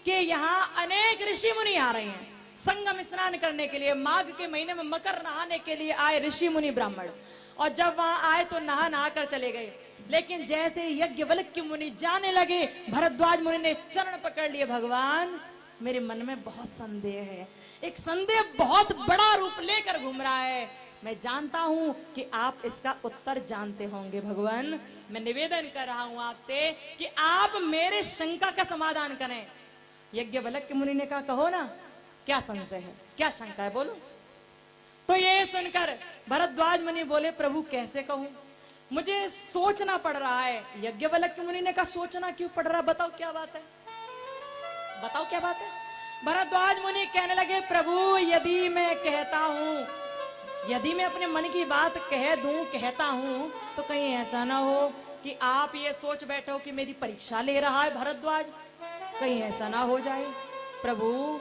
कि यहाँ अनेक ऋषि मुनि आ रहे हैं संगम स्नान करने के लिए, माघ के महीने में मकर नहाने के लिए आए ऋषि मुनि ब्राह्मण। और जब वहां आए तो नहा कर चले गए। लेकिन जैसे यज्ञवल्क्य मुनि जाने लगे, भरद्वाज मुनि ने चरण पकड़ लिए, भगवान मेरे मन में बहुत संदेह है, एक संदेह बहुत बड़ा रूप लेकर घूम रहा है। मैं जानता हूं कि आप इसका उत्तर जानते होंगे भगवान। मैं निवेदन कर रहा हूं आपसे कि आप मेरे शंका का समाधान करें। यज्ञवल्क्य मुनि ने कहा, कहो ना, क्या संशय है, क्या शंका है, बोलो। तो ये सुनकर भरद्वाज मुनि बोले, प्रभु कैसे कहूं, मुझे सोचना पड़ रहा है। यज्ञवल्क्य मुनि ने कहा, सोचना क्यों पड़ रहा है, बताओ क्या बात है, बताओ क्या बात है। भरद्वाज मुनि कहने लगे, प्रभु यदि मैं कहता हूं, यदि मैं अपने मन की बात कह दूं, कहता हूं, तो कहीं ऐसा ना हो कि आप ये सोच बैठो कि मेरी परीक्षा ले रहा है भरद्वाज, कहीं ऐसा ना हो जाए। प्रभु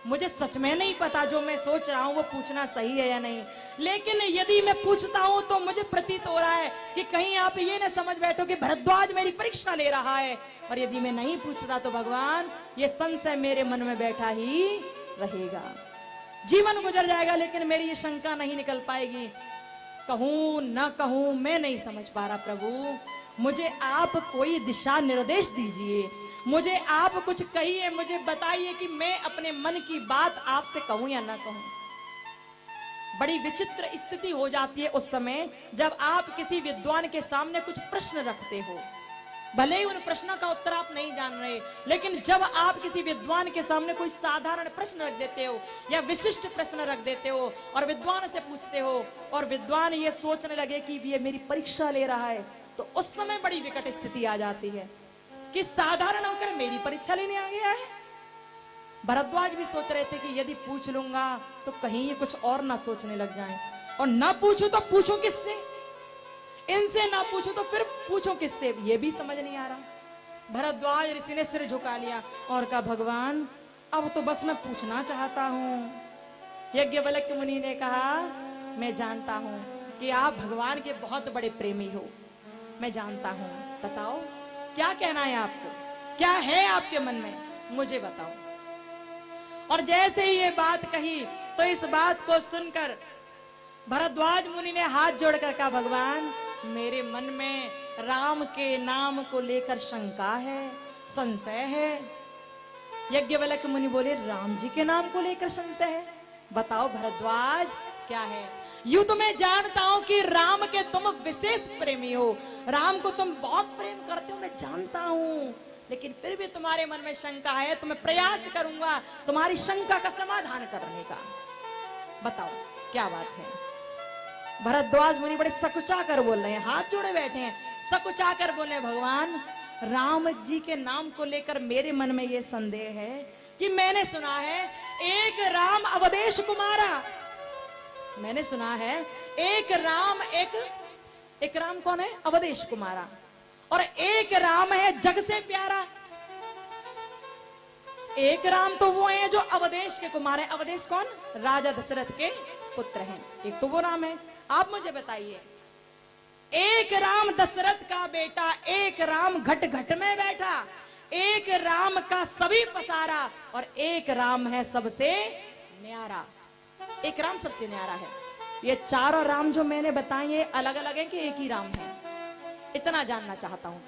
मुझे सच में नहीं पता, जो मैं सोच रहा हूं वो पूछना सही है या नहीं, लेकिन यदि मैं पूछता हूं तो मुझे प्रतीत हो रहा है कि कहीं आप ये ना समझ बैठो कि भरद्वाज मेरी परीक्षा ले रहा है। और यदि मैं नहीं पूछता तो भगवान ये संशय मेरे मन में बैठा ही रहेगा, जीवन गुजर जाएगा, लेकिन मेरी ये शंका नहीं निकल पाएगी। कहूं न कहूं मैं नहीं समझ पा रहा। प्रभु मुझे आप कोई दिशा निर्देश दीजिए, मुझे आप कुछ कहिए, मुझे बताइए कि मैं अपने मन की बात आपसे कहूं या ना कहूं। बड़ी विचित्र स्थिति हो जाती है उस समय जब आप किसी विद्वान के सामने कुछ प्रश्न रखते हो। भले ही उन प्रश्नों का उत्तर आप नहीं जान रहे, लेकिन जब आप किसी विद्वान के सामने कोई साधारण प्रश्न रख देते हो या विशिष्ट प्रश्न रख देते हो और विद्वान से पूछते हो, और विद्वान ये सोचने लगे कि ये मेरी परीक्षा ले रहा है, तो उस समय बड़ी विकट स्थिति आ जाती है कि साधारण होकर मेरी परीक्षा लेने आ गया है। भरद्वाज भी सोच रहे थे कि यदि पूछ लूंगा तो कहीं ये कुछ और ना सोचने लग जाएं, और ना पूछूं तो पूछूं किससे, इनसे ना पूछूं तो फिर पूछूं किससे, ये भी समझ नहीं आ रहा। भरद्वाज ऋषि ने सिर झुका लिया और कहा, भगवान अब तो बस मैं पूछना चाहता हूं। यज्ञवल्क्य मुनि ने कहा, मैं जानता हूं कि आप भगवान के बहुत बड़े प्रेमी हो, मैं जानता हूं, बताओ क्या कहना है आपको, क्या है आपके मन में, मुझे बताओ। और जैसे ही ये बात कही तो इस बात को सुनकर भरद्वाज मुनि ने हाथ जोड़कर कहा, भगवान मेरे मन में राम के नाम को लेकर शंका है, संशय है। यज्ञवल्क्य मुनि बोले, राम जी के नाम को लेकर संशय है, बताओ भरद्वाज क्या है। यूं तो मैं जानता हूं कि राम के तुम विशेष प्रेमी हो, राम को तुम बहुत प्रेम करते हो, मैं जानता हूं, लेकिन फिर भी तुम्हारे मन में शंका है, तो मैं प्रयास करूंगा तुम्हारी शंका का समाधान करने का, बताओ क्या बात है। भरद्वाज मुनि बड़े सकुचा कर बोल रहे हैं, हाथ जोड़े बैठे हैं, सकुचा कर बोले, भगवान राम जी के नाम को लेकर मेरे मन में यह संदेह है कि मैंने सुना है एक राम अवधेश कुमारा, मैंने सुना है एक राम, एक राम कौन है, अवधेश कुमारा, और एक राम है जग से प्यारा। एक राम तो वो है जो अवधेश के कुमार है, अवधेश कौन, राजा दशरथ के पुत्र हैं, एक तो वो राम है। आप मुझे बताइए, एक राम दशरथ का बेटा, एक राम घट घट में बैठा, एक राम का सभी पसारा, और एक राम है सबसे न्यारा, एक राम सबसे न्यारा है। ये चारों राम जो मैंने बताए ये अलग अलग है कि एक ही राम है, इतना जानना चाहता हूं,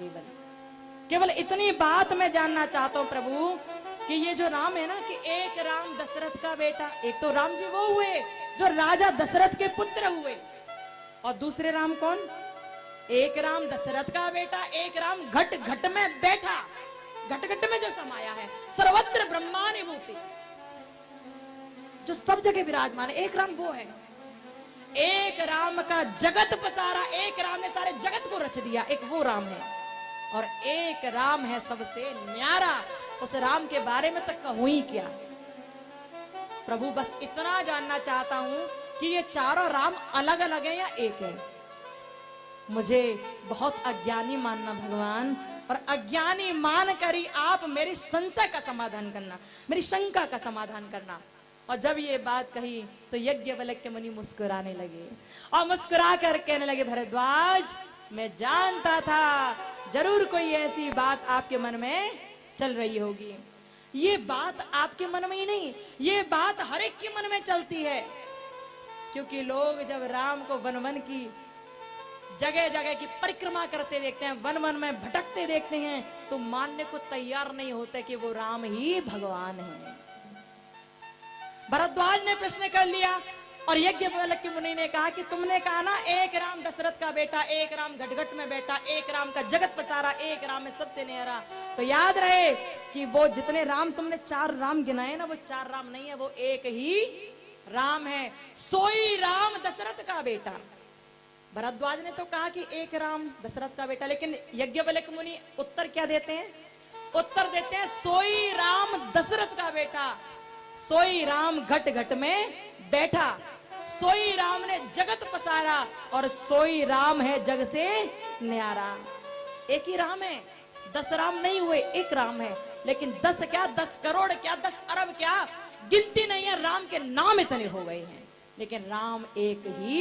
केवल इतनी बात मैं जानना चाहता हूं प्रभु कि ये जो राम है ना, कि एक राम दशरथ का बेटा, एक तो राम जी वो हुए जो राजा दशरथ के पुत्र हुए, और दूसरे राम कौन, एक राम दशरथ का बेटा, एक राम घट घट में बैठा, घट घट में जो समाया है, सर्वत्र ब्रह्मानुभूति, जो सब जगह विराजमान है, एक राम वो है। एक राम का जगत पसारा, एक राम ने सारे जगत को रच दिया, एक वो राम है, और एक राम है सबसे न्यारा, उस राम के बारे में तो कहूं ही क्या। प्रभु बस इतना जानना चाहता हूं कि ये चारों राम अलग अलग हैं या एक है। मुझे बहुत अज्ञानी मानना भगवान, और अज्ञानी मान कर ही आप मेरी संशय का समाधान करना, मेरी शंका का समाधान करना। और जब ये बात कही तो यज्ञवल्क्य मुनि मुस्कुराने लगे, और मुस्कुरा कर कहने लगे, भरद्वाज मैं जानता था जरूर कोई ऐसी बात आपके मन में चल रही होगी। ये बात आपके मन में ही नहीं, ये बात हर एक के मन में चलती है। क्योंकि लोग जब राम को वन वन की जगह जगह की परिक्रमा करते देखते हैं, वन वन में भटकते देखते हैं, तो मानने को तैयार नहीं होते कि वो राम ही भगवान है। भरद्वाज ने प्रश्न कर लिया और यज्ञवल्क्य मुनि ने कहा कि तुमने कहा ना एक राम दशरथ का बेटा, एक राम घटघट में बैठा, एक राम का जगत पसारा, एक राम में सबसे न्यारा। तो याद रहे कि वो जितने राम तुमने 4 राम गिनाए ना, वो 4 राम नहीं है, वो एक ही राम है, सोई राम दशरथ का बेटा। भरद्वाज ने तो कहा कि एक राम दशरथ का बेटा, लेकिन यज्ञवल्क्य मुनि उत्तर क्या देते हैं? उत्तर देते हैं सोई राम दशरथ का बेटा, सोई राम घट घट में बैठा, सोई राम ने जगत पसारा और सोई राम है जग से न्यारा। एक ही राम है, 10 राम नहीं हुए, एक राम है। लेकिन 10 क्या, 10 करोड़ क्या, 10 अरब क्या, गिनती नहीं है, राम के नाम इतने हो गए हैं, लेकिन राम एक ही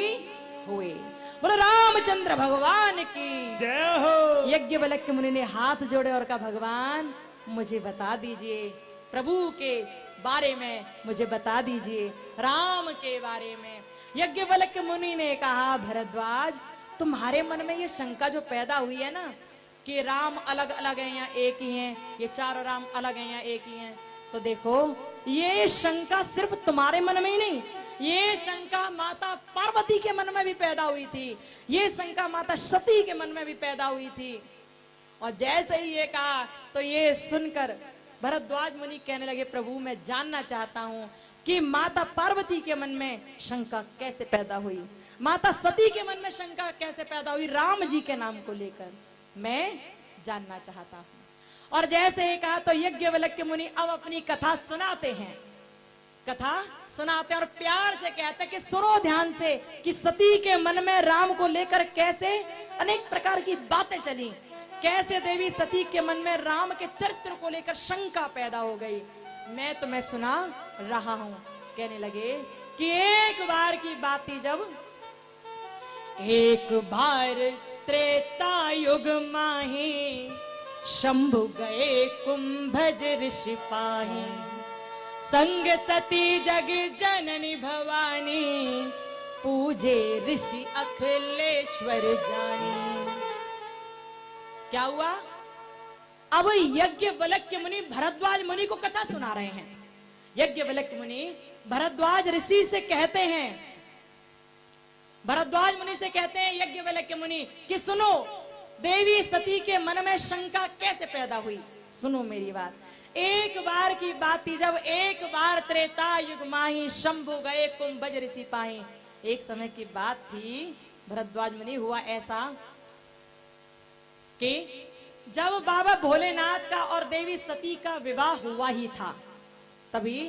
हुए। बोलो रामचंद्र भगवान की जय हो। यज्ञवल्क्य मुनि ने हाथ जोड़े और कहा भगवान मुझे बता दीजिए, प्रभु के बारे में मुझे बता दीजिए, राम के बारे में। यज्ञवल्क्य मुनि ने कहा भरद्वाज तुम्हारे मन में ये शंका जो पैदा हुई है ना कि राम अलग अलग हैं या एक ही हैं, ये 4 राम अलग हैं या एक ही हैं, तो देखो ये शंका सिर्फ तुम्हारे मन में ही नहीं, ये शंका माता पार्वती के मन में भी पैदा हुई थी, ये शंका माता सती के मन में भी पैदा हुई थी। और जैसे ही ये कहा तो ये सुनकर भरद्वाज मुनि कहने लगे प्रभु मैं जानना चाहता हूं कि माता पार्वती के मन में शंका कैसे पैदा हुई, माता सती के मन में शंका कैसे पैदा हुई राम जी के नाम को लेकर, मैं जानना चाहता हूं। और जैसे ही कहा तो यज्ञवल्क्य मुनि अब अपनी कथा सुनाते हैं, कथा सुनाते हैं और प्यार से कहते हैं कि सुनो ध्यान से कि सती के मन में राम को लेकर कैसे अनेक प्रकार की बातें चली, कैसे देवी सती के मन में राम के चरित्र को लेकर शंका पैदा हो गई, मैं तुम्हें सुना रहा हूं। कहने लगे कि एक बार की बात थी जब एक बार त्रेता युग माही शंभु गए कुंभज ऋषि पाही, संग सती जग जननी भवानी पूजे ऋषि अखिलेश्वर जानी। क्या हुआ? अब यज्ञवल्क्य मुनि भरद्वाज मुनि को कथा सुना रहे हैं। यज्ञवल्क्य मुनि भरद्वाज ऋषि से कहते हैं, भरद्वाज मुनि से कहते हैं यज्ञवल्क्य मुनि कि सुनो देवी सती के मन में शंका कैसे पैदा हुई, सुनो मेरी बात। एक बार की बात थी जब एक बार त्रेता युग माही शंभु गए कुंभज ऋषि पाही। एक समय की बात थी भरद्वाज मुनि, हुआ ऐसा कि जब बाबा भोलेनाथ का और देवी सती का विवाह हुआ ही था, तभी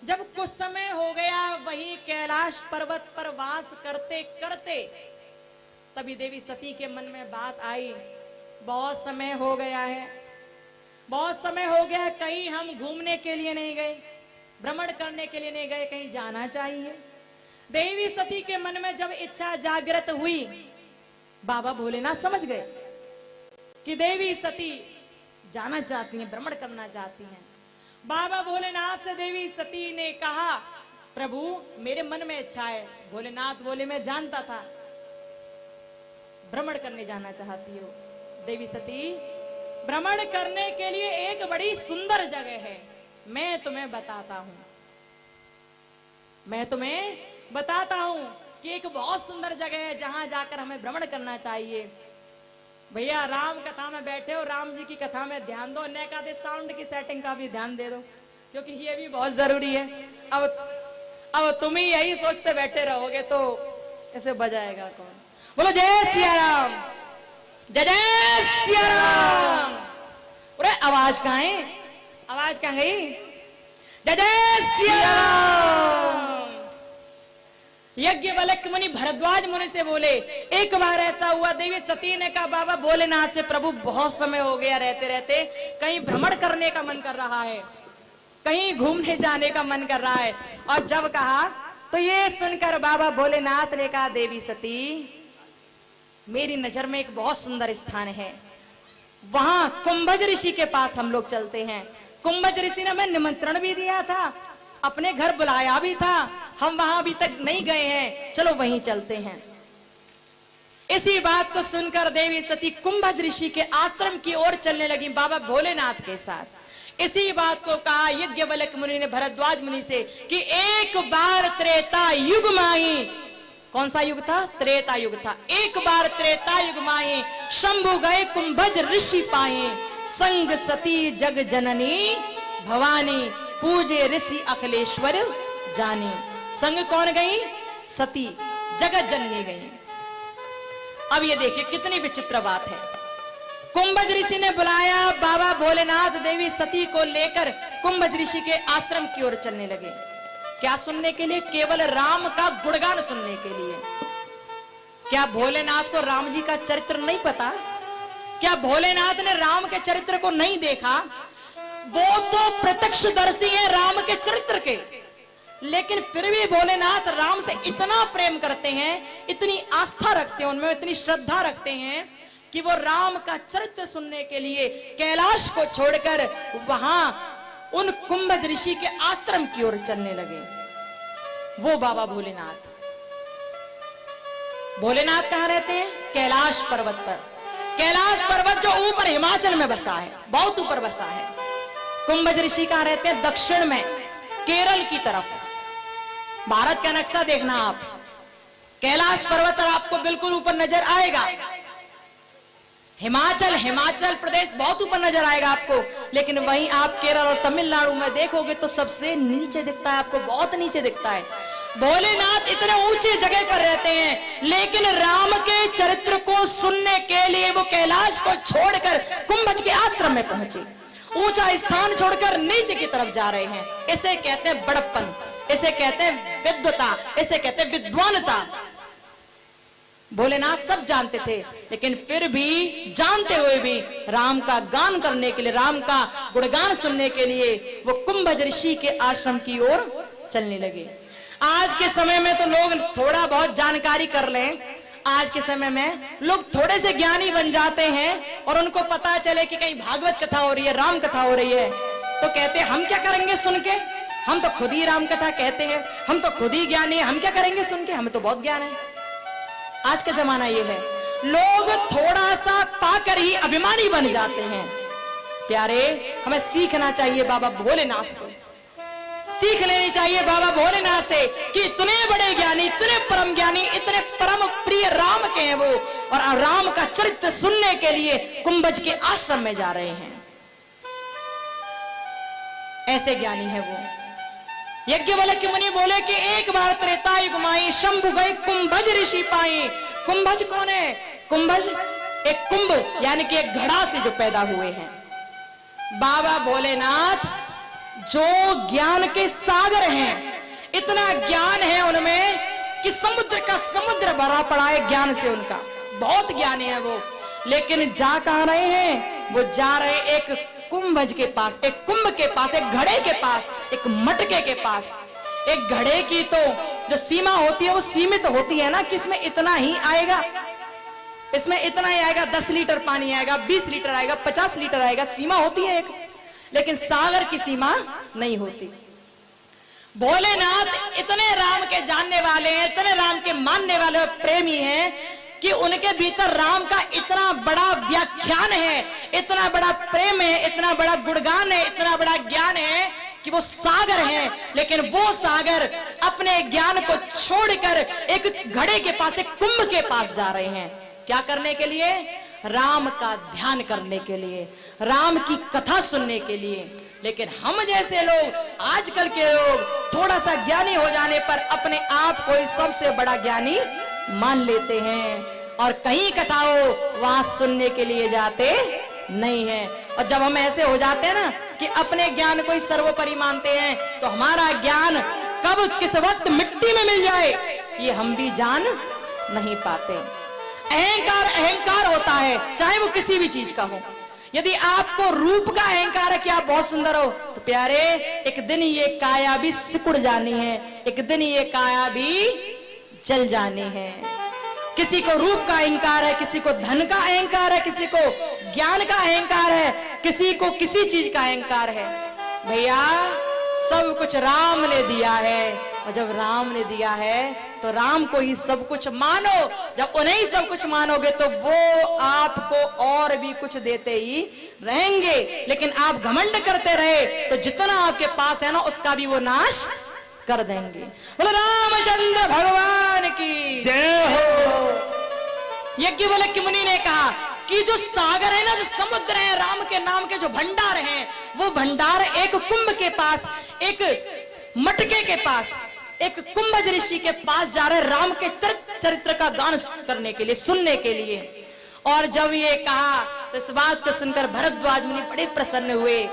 जब कुछ समय हो गया वही कैलाश पर्वत पर वास करते करते, तभी देवी सती के मन में बात आई बहुत समय हो गया है, बहुत समय हो गया, कहीं हम घूमने के लिए नहीं गए, भ्रमण करने के लिए नहीं गए, कहीं जाना चाहिए। देवी सती के मन में जब इच्छा जागृत हुई, बाबा भोलेनाथ समझ गए कि देवी सती जाना चाहती हैं, भ्रमण करना चाहती हैं। बाबा भोलेनाथ से देवी सती ने कहा प्रभु मेरे मन में इच्छा है। भोलेनाथ बोले मैं जानता था भ्रमण करने जाना चाहती हो। देवी सती भ्रमण करने के लिए एक बड़ी सुंदर जगह है, मैं तुम्हें बताता हूं, मैं तुम्हें बताता हूं कि एक बहुत सुंदर जगह है जहां जाकर हमें भ्रमण करना चाहिए। भैया राम कथा में बैठे हो, राम जी की कथा में ध्यान दो, न का साउंड की सेटिंग का भी ध्यान दे दो क्योंकि ये भी बहुत जरूरी है। अब तुम ही यही सोचते बैठे रहोगे तो इसे बजाएगा कौन? बोलो जय सिया राम, जय जय सिया राम। अरे आवाज कहाँ है, आवाज कहाँ गई? जय जय सिया राम। यज्ञवल्क्य मुनि भरद्वाज मुनि से बोले एक बार ऐसा हुआ, देवी सती ने कहा बाबा भोलेनाथ से प्रभु बहुत समय हो गया रहते रहते, कहीं भ्रमण करने का मन कर रहा है, कहीं घूमने जाने का मन कर रहा है। और जब कहा तो ये सुनकर बाबा भोलेनाथ ने कहा देवी सती मेरी नजर में एक बहुत सुंदर स्थान है, वहां कुंभज ऋषि के पास हम लोग चलते हैं, कुंभज ऋषि ने हमें निमंत्रण भी दिया था, अपने घर बुलाया भी था, हम वहां अभी तक नहीं गए हैं, चलो वहीं चलते हैं। इसी बात को सुनकर देवी सती कुंभज ऋषि के आश्रम की ओर चलने लगी बाबा भोलेनाथ के साथ। इसी बात को कहा यज्ञवल्क्य मुनि ने भरद्वाज मुनि से कि एक बार त्रेता युग माही, कौन सा युग था? त्रेता युग था। एक बार त्रेता युग माही, शंभु गए कुंभज ऋषि पाए, संग सती जग जननी भवानी, पूजे ऋषि अखिलेश्वर जानी। संग कौन गई? सती जगत जननी गई। अब ये देखिए कितनी विचित्र बात है। कुंभज ऋषि ने बुलाया, बाबा भोलेनाथ देवी सती को लेकर कुंभज ऋषि के आश्रम की ओर चलने लगे। क्या सुनने के लिए? केवल राम का गुणगान सुनने के लिए। क्या भोलेनाथ को राम जी का चरित्र नहीं पता? क्या भोलेनाथ ने राम के चरित्र को नहीं देखा? वो तो प्रत्यक्षदर्शी है राम के चरित्र के, लेकिन फिर भी भोलेनाथ राम से इतना प्रेम करते हैं, इतनी आस्था रखते हैं उनमें, इतनी श्रद्धा रखते हैं कि वो राम का चरित्र सुनने के लिए कैलाश को छोड़कर वहां उन कुंभज ऋषि के आश्रम की ओर चलने लगे। वो बाबा भोलेनाथ, भोलेनाथ कहां रहते हैं? कैलाश पर्वत पर। कैलाश पर्वत जो ऊपर हिमाचल में बसा है, बहुत ऊपर बसा है। कुंभज ऋषि कहां रहते हैं? दक्षिण में, केरल की तरफ। भारत का नक्शा देखना आप, कैलाश पर्वत आपको बिल्कुल ऊपर नजर आएगा। हिमाचल प्रदेश बहुत ऊपर नजर आएगा आपको, लेकिन वहीं आप केरल और तमिलनाडु में देखोगे तो सबसे नीचे दिखता है आपको, बहुत नीचे दिखता है। भोलेनाथ इतने ऊंचे जगह पर रहते हैं, लेकिन राम के चरित्र को सुनने के लिए वो कैलाश को छोड़कर कुंभज के आश्रम में पहुंचे। ऊंचा स्थान छोड़कर नीचे की तरफ जा रहे हैं। इसे कहते हैं बड़प्पन, इसे कहते हैं विद्वता, इसे कहते हैं विद्वानता। भोलेनाथ सब जानते थे, लेकिन फिर भी जानते हुए भी राम का गान करने के लिए, राम का गुणगान सुनने के लिए वो कुंभज ऋषि के आश्रम की ओर चलने लगे। आज के समय में तो लोग थोड़ा बहुत जानकारी कर लें, आज के समय में लोग थोड़े से ज्ञानी बन जाते हैं और उनको पता चले कि कहीं भागवत कथा हो रही है, राम कथा हो रही है, तो कहते हैं हम क्या करेंगे सुन के, हम तो खुद ही राम कथा कहते हैं, हम तो खुद ही ज्ञानी है, हम क्या करेंगे सुन के, हमें तो बहुत ज्ञान है। आज का जमाना ये है, लोग थोड़ा सा पाकर ही अभिमानी बन जाते हैं। प्यारे, हमें सीखना चाहिए बाबा भोलेनाथ से, सीख लेनी चाहिए बाबा भोलेनाथ से कि इतने बड़े ज्ञानी, इतने परम ज्ञानी, इतने परम प्रिय राम के हैं वो, और राम का चरित्र सुनने के लिए कुंभज के आश्रम में जा रहे हैं। ऐसे ज्ञानी है वो। यज्ञवल्क्य मुनि बोले कि एक बार त्रेता युग माई, शंभु गए कुंभज ऋषि पाई। कुंभज कौन है? कुंभज एक कुंभ यानी कि एक घड़ा से जो पैदा हुए हैं। बाबा भोलेनाथ जो ज्ञान के सागर हैं, इतना ज्ञान है उनमें कि समुद्र का समुद्र भरा पड़ा है ज्ञान से, उनका बहुत ज्ञानी है वो। लेकिन जा कहां रहे हैं? वो जा रहे एक कुंभज के पास, एक कुंभ के पास, एक घड़े के पास, एक मटके के पास। एक घड़े की तो जो सीमा होती है वो सीमित होती है ना, कि इसमें इतना ही आएगा, इसमें इतना ही आएगा, 10 लीटर पानी आएगा, 20 लीटर आएगा, 50 लीटर आएगा, सीमा होती है एक। लेकिन सागर की सीमा नहीं होती। भोलेनाथ इतने राम के जानने वाले हैं, इतने राम के मानने वाले प्रेमी हैं कि उनके भीतर राम का इतना बड़ा व्याख्यान है, इतना बड़ा प्रेम है, इतना बड़ा गुणगान है, इतना बड़ा ज्ञान है कि वो सागर है। लेकिन वो सागर अपने ज्ञान को छोड़कर एक घड़े के पास, एक कुंभ के पास जा रहे हैं। क्या करने के लिए? राम का ध्यान करने के लिए, राम की कथा सुनने के लिए। लेकिन हम जैसे लोग, आजकल के लोग, थोड़ा सा ज्ञानी हो जाने पर अपने आप को सबसे बड़ा ज्ञानी मान लेते हैं और कहीं कथा हो वहां सुनने के लिए जाते नहीं है। और जब हम ऐसे हो जाते हैं ना कि अपने ज्ञान को ही सर्वोपरि मानते हैं, तो हमारा ज्ञान कब किस वक्त मिट्टी में मिल जाए ये हम भी जान नहीं पाते। अहंकार होता है, चाहे वो किसी भी चीज का हो। यदि आपको रूप का अहंकार है कि आप बहुत सुंदर हो, तो प्यारे एक दिन ये काया भी सिकुड़ जानी है, एक दिन ये काया भी जल जानी है। किसी को रूप का अहंकार है, किसी को धन का अहंकार है, किसी को ज्ञान का अहंकार है, किसी को किसी चीज का अहंकार है। भैया सब कुछ राम ने दिया है, और जब राम ने दिया है तो राम को ही सब कुछ मानो। जब उन्हें ही सब कुछ मानोगे तो वो आपको और भी कुछ देते ही रहेंगे। लेकिन आप घमंड करते रहे तो जितना आपके पास है ना उसका भी वो नाश कर देंगे। बोलो रामचंद्र भगवान की जय हो। यज्ञवल्क्य मुनि ने कहा कि जो सागर है ना, जो समुद्र है, राम के नाम के जो भंडार हैं, वो भंडार एक कुंभ के पास, एक मटके के पास, एक कुंभज ऋषि के पास जा रहे राम के चरित्र का गान करने के लिए, सुनने के लिए। और जब ये कहा तो इस बात को सुनकर भरद्वाज मुनि बड़े प्रसन्न हुए।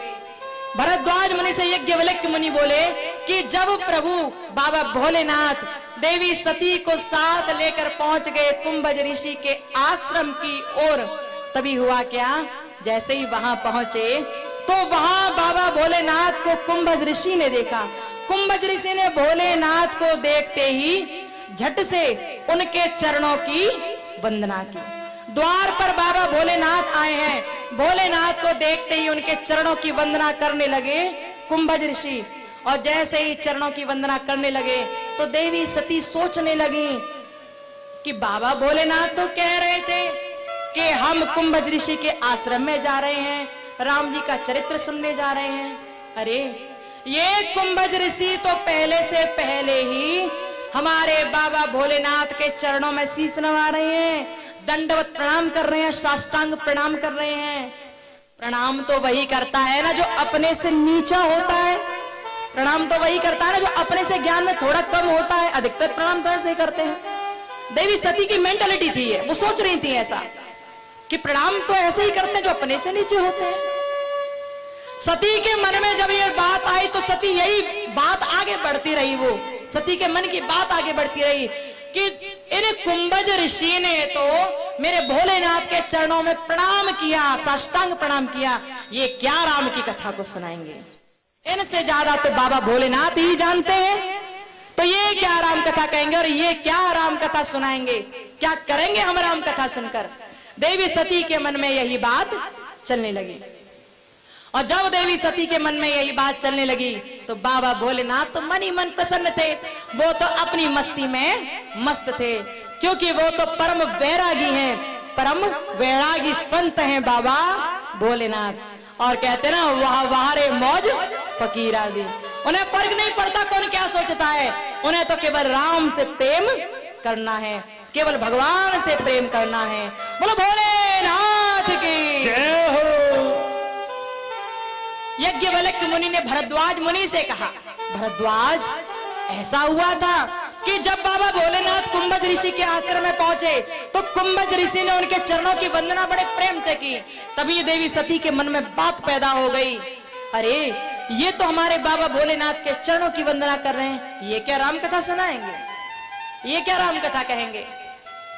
भरद्वाज मुनि से यज्ञवल्क्य मुनि बोले कि जब प्रभु बाबा भोलेनाथ देवी सती को साथ लेकर पहुंच गए कुंभज ऋषि के आश्रम की ओर, तभी हुआ क्या, जैसे ही वहां पहुंचे तो वहां बाबा भोलेनाथ को कुंभज ऋषि ने देखा। कुंभज ऋषि ने भोलेनाथ को देखते ही झट से उनके चरणों की वंदना की। द्वार पर बाबा भोलेनाथ आए हैं, भोलेनाथ को देखते ही उनके चरणों की वंदना करने लगे कुंभज ऋषि। और जैसे ही चरणों की वंदना करने लगे तो देवी सती सोचने लगी कि बाबा भोलेनाथ तो कह रहे थे कि हम कुंभज ऋषि के आश्रम में जा रहे हैं, राम जी का चरित्र सुनने जा रहे हैं। अरे ये कुंभज ऋषि तो पहले से पहले ही हमारे बाबा भोलेनाथ के चरणों में शीश नवा रहे हैं, दंडवत प्रणाम कर रहे हैं, साष्टांग प्रणाम कर रहे हैं। प्रणाम तो वही करता है ना जो अपने से नीचा होता है, प्रणाम तो वही करता है ना जो अपने से ज्ञान में थोड़ा कम होता है। अधिकतर प्रणाम तो ऐसे ही करते हैं। देवी सती की मेंटालिटी थी ये, वो सोच रही थी ऐसा कि प्रणाम तो ऐसे ही करते हैं जो अपने से नीचे होते हैं। सती के मन में जब ये बात आई तो सती यही बात आगे बढ़ती रही, वो सती के मन की बात आगे बढ़ती रही कि इन कुंभज ऋषि ने तो मेरे भोलेनाथ के चरणों में प्रणाम किया, साष्टांग प्रणाम किया, ये क्या राम की कथा को सुनाएंगे? इनसे ज्यादा तो बाबा भोलेनाथ ही जानते हैं, तो ये क्या राम कथा कहेंगे और ये क्या राम कथा सुनाएंगे, क्या करेंगे हम राम कथा सुनकर? देवी सती के मन में यही बात चलने लगी। और जब देवी सती के मन में यही बात चलने लगी तो बाबा भोलेनाथ तो मन ही मन प्रसन्न थे। वो तो अपनी मस्ती में मस्त थे, क्योंकि वो तो परम वैरागी हैं, परम वैरागी संत हैं बाबा भोलेनाथ। और कहते ना वाह वाह रे मौज फकीरा दी। उन्हें फर्क नहीं पड़ता कौन क्या सोचता है, उन्हें तो केवल राम से प्रेम करना है, केवल भगवान से प्रेम करना है। बोलो भोलेनाथ की जय हो। यज्ञवल्क्य मुनि ने भरद्वाज मुनि से कहा, भरद्वाज ऐसा हुआ था कि जब बाबा भोलेनाथ कुंभज ऋषि के आश्रम में पहुंचे तो कुंभज ऋषि ने उनके चरणों की वंदना बड़े प्रेम से की। तभी देवी सती के मन में बात पैदा हो गई, अरे ये तो हमारे बाबा भोलेनाथ के चरणों की वंदना कर रहे हैं, ये क्या राम कथा सुनाएंगे, ये क्या राम कथा कहेंगे?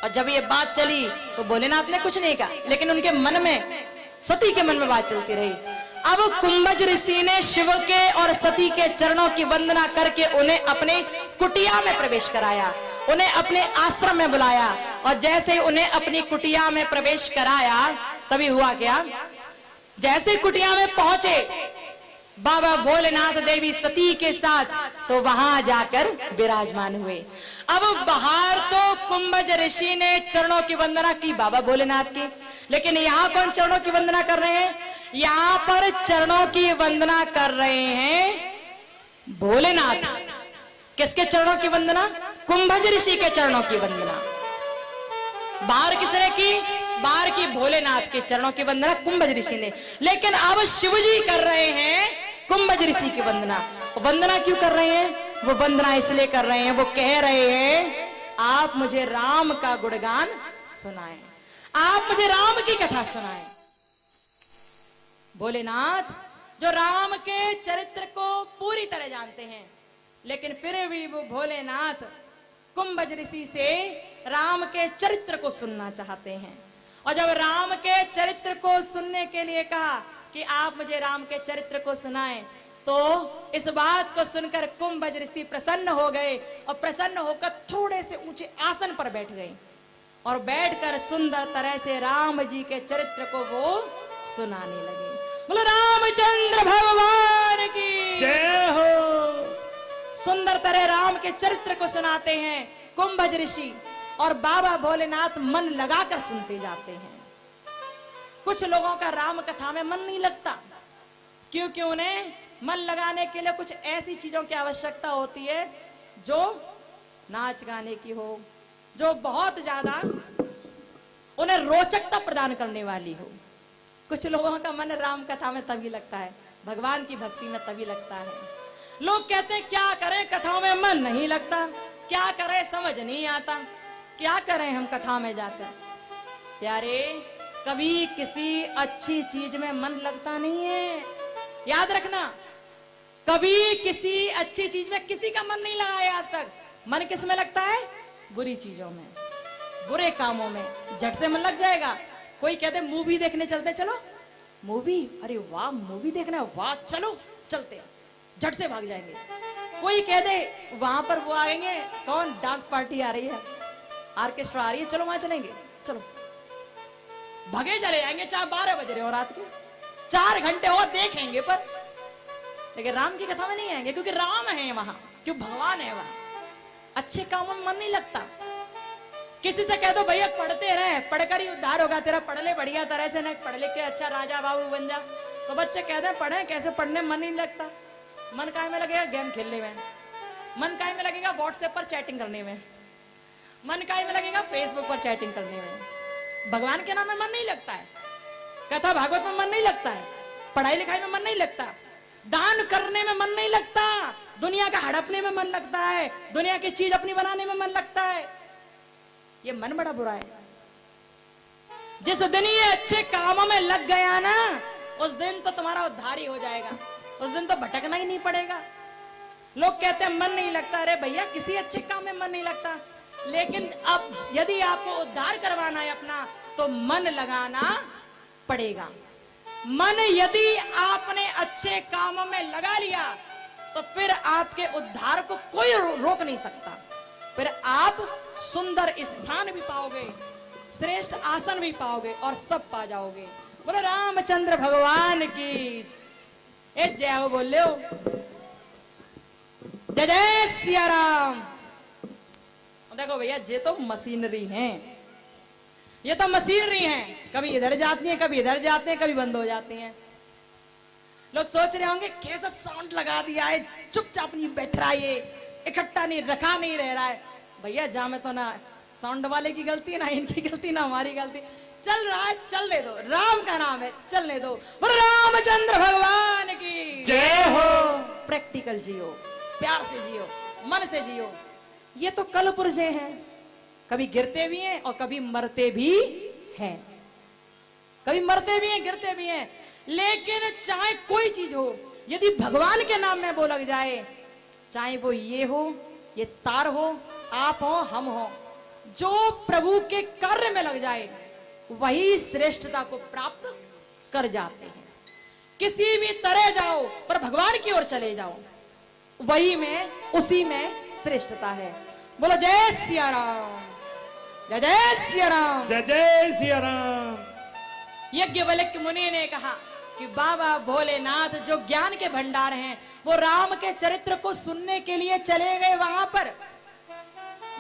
और जब ये बात चली तो भोलेनाथ ने कुछ नहीं कहा, लेकिन उनके मन में, सती के मन में बात चलती रही। अब कुंभज ऋषि ने शिव के और सती के चरणों की वंदना करके उन्हें अपने कुटिया में प्रवेश कराया, उन्हें अपने आश्रम में बुलाया। और जैसे ही उन्हें अपनी कुटिया में प्रवेश कराया तभी हुआ क्या, जैसे कुटिया में पहुंचे बाबा भोलेनाथ देवी सती के साथ तो वहां जाकर विराजमान हुए। अब बाहर तो कुंभज ऋषि ने चरणों की वंदना की बाबा भोलेनाथ की, लेकिन यहाँ कौन चरणों की वंदना कर रहे हैं? यहाँ पर चरणों की वंदना कर रहे हैं भोलेनाथ। किसके चरणों की वंदना? कुंभज ऋषि के चरणों की वंदना। बाहर किसने की? बाहर की भोलेनाथ के चरणों की वंदना कुंभज ऋषि ने। लेकिन अब शिवजी कर रहे हैं कुंभज ऋषि की वंदना। वंदना क्यों कर रहे हैं? वो वंदना इसलिए कर रहे हैं, वो कह रहे हैं आप मुझे राम का गुणगान सुनाएं, आप मुझे राम की कथा सुनाएं। भोलेनाथ जो राम के चरित्र को पूरी तरह जानते हैं, लेकिन फिर भी वो भोलेनाथ कुंभज ऋषि से राम के चरित्र को सुनना चाहते हैं। और जब राम के चरित्र को सुनने के लिए कहा कि आप मुझे राम के चरित्र को सुनाएं, तो इस बात को सुनकर कुंभज ऋषि प्रसन्न हो गए और प्रसन्न होकर थोड़े से ऊंचे आसन पर बैठ गए और बैठकर सुंदर तरह से राम जी के चरित्र को वो सुनाने लगे। बोलो रामचंद्र भगवान की जय हो। सुंदर तरह राम के चरित्र को सुनाते हैं कुंभज ऋषि, और बाबा भोलेनाथ मन लगाकर सुनते जाते हैं। कुछ लोगों का राम कथा में मन नहीं लगता, क्योंकि उन्हें मन लगाने के लिए कुछ ऐसी चीजों की आवश्यकता होती है जो नाच गाने की हो, जो बहुत ज्यादा उन्हें रोचकता प्रदान करने वाली हो। कुछ लोगों का मन राम कथा में तभी लगता है, भगवान की भक्ति में तभी लगता है। लोग कहते हैं क्या करें, कथाओं में मन नहीं लगता, क्या करें समझ नहीं आता, क्या करें हम कथा में जाकर। प्यारे, कभी किसी अच्छी चीज में मन लगता नहीं है, याद रखना। कभी किसी अच्छी चीज में किसी का मन नहीं लगा है आज तक। मन किस में लगता है? बुरी चीजों में, बुरे कामों में झट से मन लग जाएगा। कोई कहते मूवी देखने चलते, चलो मूवी, अरे वाह मूवी देखना, वाह चलो चलते, झट से भाग जाएंगे। कोई कह दे वहां पर वो आएंगे, कौन, डांस पार्टी आ रही है, ऑर्केस्ट्रा आ रही है, चलो वहां चलेंगे, चलो भगे चले जाएंगे, चाहे 12 बज रहे हो रात को, 4 घंटे और देखेंगे, पर लेकिन राम की कथा में नहीं आएंगे, क्योंकि राम है वहां, क्यों, भगवान है वहां। अच्छे कामों में मन नहीं लगता। किसी से कह दो भैया पढ़ते रहे, पढ़कर ही उद्धार होगा तेरा, पढ़ ले बढ़िया तरह से, न पढ़ लिख के अच्छा राजा बाबू बन जा। तो बच्चे कहते हैं पढ़े, कैसे पढ़ने मन नहीं लगता। मन काय में लगेगा? गेम खेलने में। मन काय में लगेगा? व्हाट्सएप पर चैटिंग करने में। मन काय में लगेगा? फेसबुक पर चैटिंग करने में। भगवान के नाम में मन नहीं लगता है, कथा भागवत में मन नहीं लगता है, पढ़ाई लिखाई में मन नहीं लगता, दान करने में मन नहीं लगता, दुनिया का हड़पने में मन लगता है, दुनिया की चीज अपनी बनाने में मन लगता है। ये मन बड़ा बुरा है। जिस दिन ये अच्छे कामों में लग गया ना, उस दिन तो तुम्हारा उद्धार ही हो जाएगा, उस दिन तो भटकना ही नहीं पड़ेगा। लोग कहते हैं मन नहीं लगता, अरे भैया किसी अच्छे काम में मन नहीं लगता, लेकिन अब यदि आपको उद्धार करवाना है अपना, तो मन लगाना पड़ेगा। मन यदि आपने अच्छे कामों में लगा लिया, तो फिर आपके उद्धार को कोई रोक नहीं सकता। फिर आप सुंदर स्थान भी पाओगे, श्रेष्ठ आसन भी पाओगे, और सब पा जाओगे। बोलो रामचंद्र भगवान की जय हो, बोल लो जय जय सिया राम। देखो भैया, ये तो मशीनरी है, ये तो मशीनरी है, कभी इधर जाती है, कभी इधर जाते हैं, कभी बंद हो जाती हैं। लोग सोच रहे होंगे कैसा साउंड लगा दिया है, चुपचाप नहीं बैठ रहा है, ये इकट्ठा नहीं रखा नहीं रह रहा है। भैया जा में तो ना साउंड वाले की गलती, ना इनकी गलती, ना हमारी गलती, चल रहा है चलने दो, राम का नाम है चलने दो। रामचंद्र भगवान की जय हो। प्रैक्टिकल जियो, प्यार से जियो, मन से जियो। ये तो कल पुर्जे हैं, कभी गिरते भी हैं और कभी मरते भी हैं, कभी मरते भी हैं, गिरते भी हैं। लेकिन चाहे कोई चीज हो, यदि भगवान के नाम में वो लग जाए, चाहे वो ये हो, ये तार हो, आप हो, हम हो, जो प्रभु के कार्य में लग जाए, वही श्रेष्ठता को प्राप्त कर जाते हैं। किसी भी तरह जाओ, पर भगवान की ओर चले जाओ, वही में, उसी में श्रेष्ठता है। बोलो जय सिया राम, जय जय सिया राम, जय जय सिया राम। यज्ञवल्क्य मुनि ने कहा कि बाबा भोलेनाथ जो ज्ञान के भंडार हैं, वो राम के चरित्र को सुनने के लिए चले गए वहां पर।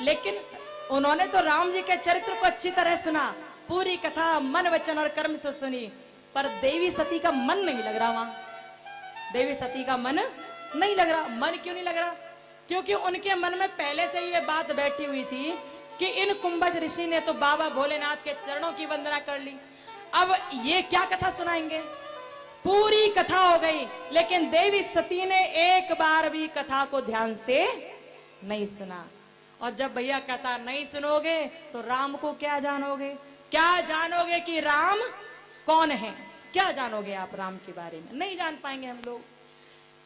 लेकिन उन्होंने तो राम जी के चरित्र को अच्छी तरह सुना, पूरी कथा मन वचन और कर्म से सुनी, पर देवी सती का मन नहीं लग रहा वहां। देवी सती का मन नहीं लग रहा। मन क्यों नहीं लग रहा? क्योंकि उनके मन में पहले से ये बात बैठी हुई थी कि इन कुंभज ऋषि ने तो बाबा भोलेनाथ के चरणों की वंदना कर ली, अब ये क्या कथा सुनाएंगे। पूरी कथा हो गई, लेकिन देवी सती ने एक बार भी कथा को ध्यान से नहीं सुना। और जब भैया कथा नहीं सुनोगे तो राम को क्या जानोगे? क्या जानोगे कि राम कौन है? क्या जानोगे आप राम के बारे में? नहीं जान पाएंगे हम लोग।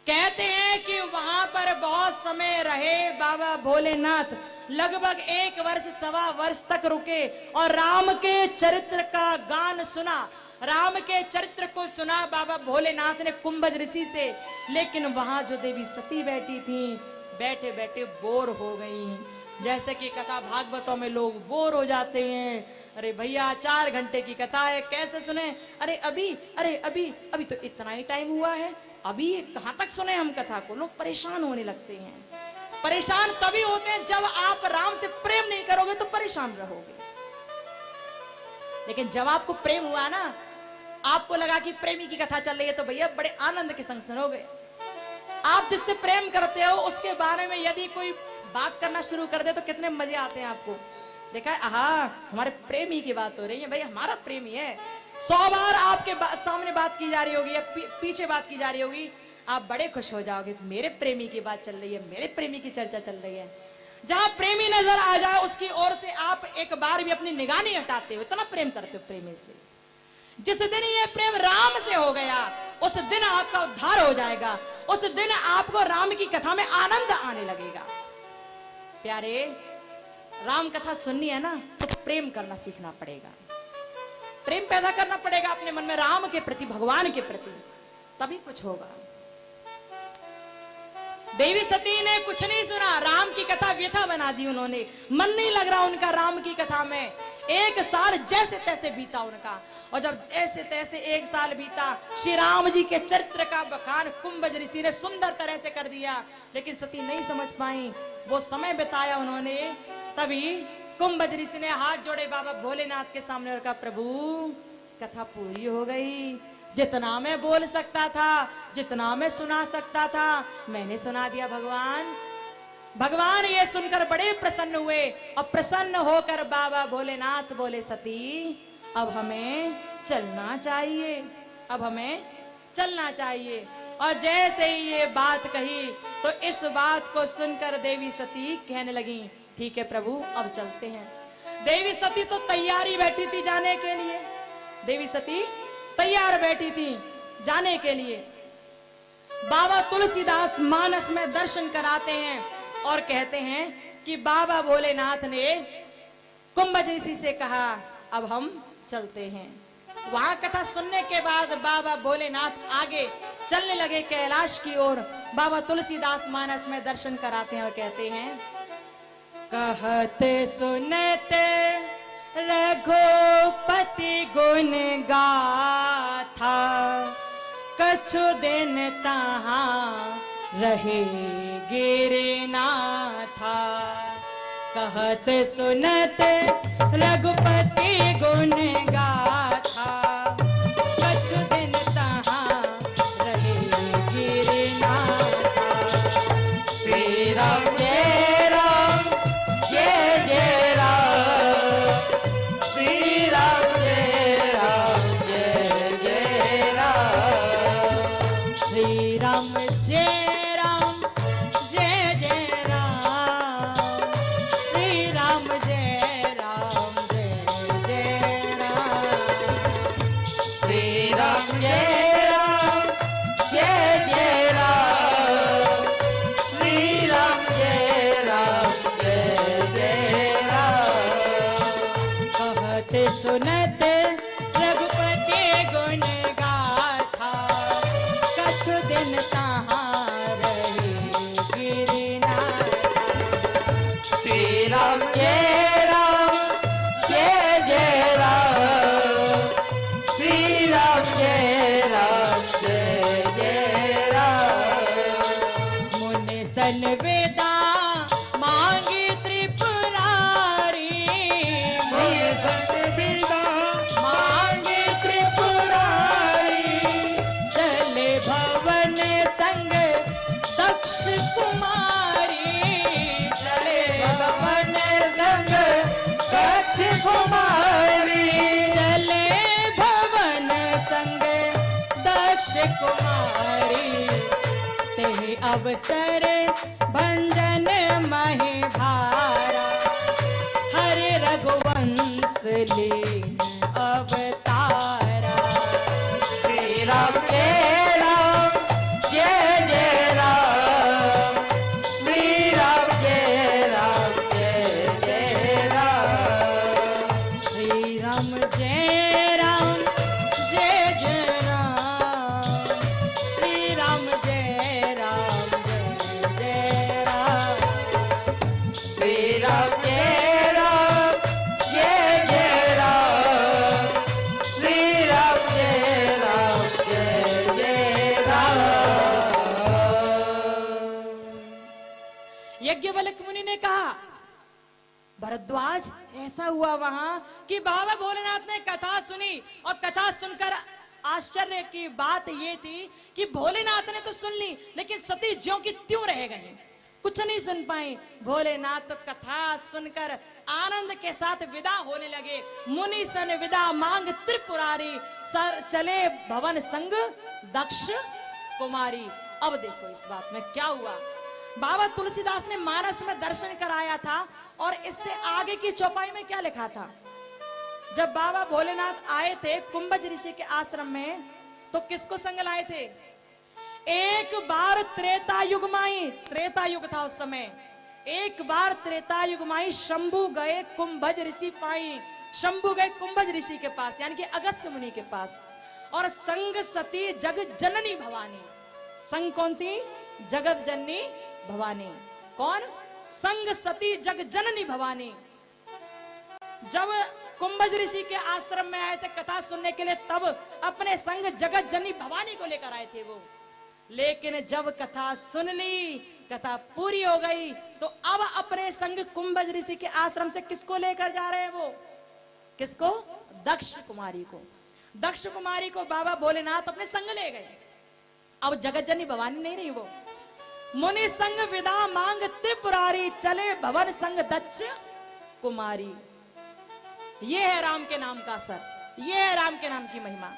कहते हैं कि वहां पर बहुत समय रहे बाबा भोलेनाथ, लगभग 1 वर्ष सवा वर्ष तक रुके और राम के चरित्र का गान सुना। राम के चरित्र को सुना बाबा भोलेनाथ ने कुंभज ऋषि से। लेकिन वहां जो देवी सती बैठी थी, बैठे बैठे बोर हो गई, जैसे कि कथा भागवतों में लोग बोर हो जाते हैं। अरे भैया 4 घंटे की कथा है, कैसे सुने? अरे अभी तो इतना ही टाइम हुआ है, अभी कहां तक सुने हम कथा को? लोग परेशान होने लगते हैं। परेशान तभी होते हैं जब आप राम से प्रेम नहीं करोगे तो परेशान रहोगे। लेकिन जब आपको प्रेम हुआ ना, आपको लगा कि प्रेमी की कथा चल रही है, तो भैया बड़े आनंद के संग सुनोगे। आप जिससे प्रेम करते हो उसके बारे में यदि कोई बात करना शुरू कर दे तो कितने मजे आते हैं आपको। देखा है, आहा हमारे प्रेमी की बात हो रही है, भाई हमारा प्रेमी है। 100 बार आपके सामने बात की जा रही होगी या पीछे बात की जा रही होगी, आप बड़े खुश हो जाओगे, मेरे प्रेमी की बात चल रही है, मेरे प्रेमी की चर्चा चल रही है। जहां प्रेमी नजर आ जाए उसकी ओर से आप एक बार भी अपनी निगाह नहीं हटाते हो, इतना प्रेम करते हो प्रेमी से। जिस दिन ये प्रेम राम से हो गया, उस दिन आपका उद्धार हो जाएगा। उस दिन आपको राम की कथा में आनंद आने लगेगा। प्यारे, राम कथा सुननी है ना तो प्रेम करना सीखना पड़ेगा, प्रेम पैदा करना पड़ेगा अपने मन में राम के प्रति, भगवान के प्रति, तभी कुछ होगा। देवी सती ने कुछ नहीं सुना, राम की कथा व्यथा बना दी उन्होंने। मन नहीं लग रहा उनका राम की कथा में। 1 साल जैसे तैसे बीता उनका, और जब जैसे तैसे 1 साल बीता, श्री राम जी के चरित्र का बखान कुंभज ऋषि ने सुंदर तरह से कर दिया, लेकिन सती नहीं समझ पाई। वो समय बिताया उन्होंने, तभी कुंभज ऋषि ने हाथ जोड़े बाबा भोलेनाथ के सामने और कहा, प्रभु कथा पूरी हो गई, जितना मैं बोल सकता था, जितना मैं सुना सकता था, मैंने सुना दिया भगवान। भगवान ये सुनकर बड़े प्रसन्न हुए, और प्रसन्न होकर बाबा भोलेनाथ बोले, सती अब हमें चलना चाहिए, अब हमें चलना चाहिए। और जैसे ही ये बात कही तो इस बात को सुनकर देवी सती कहने लगी, ठीक है प्रभु अब चलते हैं। देवी सती तो तैयारी बैठी थी जाने के लिए, देवी सती तैयार बैठी थी जाने के लिए। बाबा तुलसीदास मानस में दर्शन कराते हैं और कहते हैं कि बाबा भोलेनाथ ने कुंभज ऋषि से कहा, अब हम चलते हैं। वहां कथा सुनने के बाद बाबा भोलेनाथ आगे चलने लगे कैलाश की ओर। बाबा तुलसीदास मानस में दर्शन कराते हैं और कहते हैं, कहते सुनते रघुपति गुण गाथा, कछु दिन तहाँ रहे गिरनाथा। कहत सुनत रघुपति गुण गाथा, कछु दिन तहाँ रहे गिरनाथा। श्री राम जय राम जय जय राम, श्री राम जय राम जय जय राम, श्री राम जय राम जय जय राम, श्री राम जय राम जय जय राम, श्री राम जय राम जय जय राम, श्री राम जय राम जय जय राम। कहत सुनत रघुपति गुण गाथा, कछु दिन तहाँ रहे गिरनाथा। श्री राम जय राम जय जय राम, श्री राम जय राम जय जय राम। मुनि सन वेदा मांगी त्रिपुरारी, मुनि सन वेदा मांगी त्रिपुरारी, चले भवन संग दक्ष कुमारी, चले भवन संग दक्ष कुमारी, चले भवन संग दक्ष कुमारी। ते अवसर भंजन महि भारा, हरे रघुवंश लीन अवतारा। श्री राम जय राम जय जय राम, श्री राम जय राम जय जय राम, श्री राम जय राम जय जय राम, श्री राम जय राम जय जय राम, श्री राम यज्ञवल्क्य मुनि ने कहा, भरद्वाज ऐसा हुआ वहां कि बाबा भोलेनाथ ने कथा सुनी और कथा सुनकर आश्चर्य की बात ये थी कि भोलेनाथ ने तो सुन ली लेकिन सती ज्यों की त्यों रह गई, कुछ नहीं सुन पाए। भोलेनाथ तो कथा सुनकर आनंद के साथ विदा होने लगे। मुनि सन विदा मांग त्रिपुरारी, सर चले भवन संग दक्ष कुमारी। अब देखो इस बात में क्या हुआ। बाबा तुलसीदास ने मानस में दर्शन कराया था और इससे आगे की चौपाई में क्या लिखा था। जब बाबा भोलेनाथ आए थे कुंभज ऋषि के आश्रम में तो किसको संग लाए थे। एक बार त्रेता युग माई, त्रेता युग था उस समय, एक बार त्रेता युग माई शंभु गए कुंभज ऋषि पाई। शंभु गए कुंभज ऋषि के पास यानी कि अगस्त्य मुनि के पास, और संग सती जग जननी भवानी। संग कौन थी, जगत जननी भवानी। कौन, संग सती जग जननी भवानी। जब कुंभज ऋषि के आश्रम में आए थे कथा सुनने के लिए तब अपने संग जगत जननी भवानी को लेकर आए थे वो। लेकिन जब कथा सुन ली, कथा पूरी हो गई, तो अब अपने संग कुंभज ऋषि के आश्रम से किसको लेकर जा रहे हैं वो, किसको, दक्ष कुमारी को। दक्ष कुमारी को बाबा भोलेनाथ अपने संग ले गए। अब जगत जननी भवानी नहीं रही वो। मुनि संग विदा मांग त्रिपुरारी, चले भवन संग दक्ष कुमारी। ये है राम के नाम का असर, ये है राम के नाम की महिमा।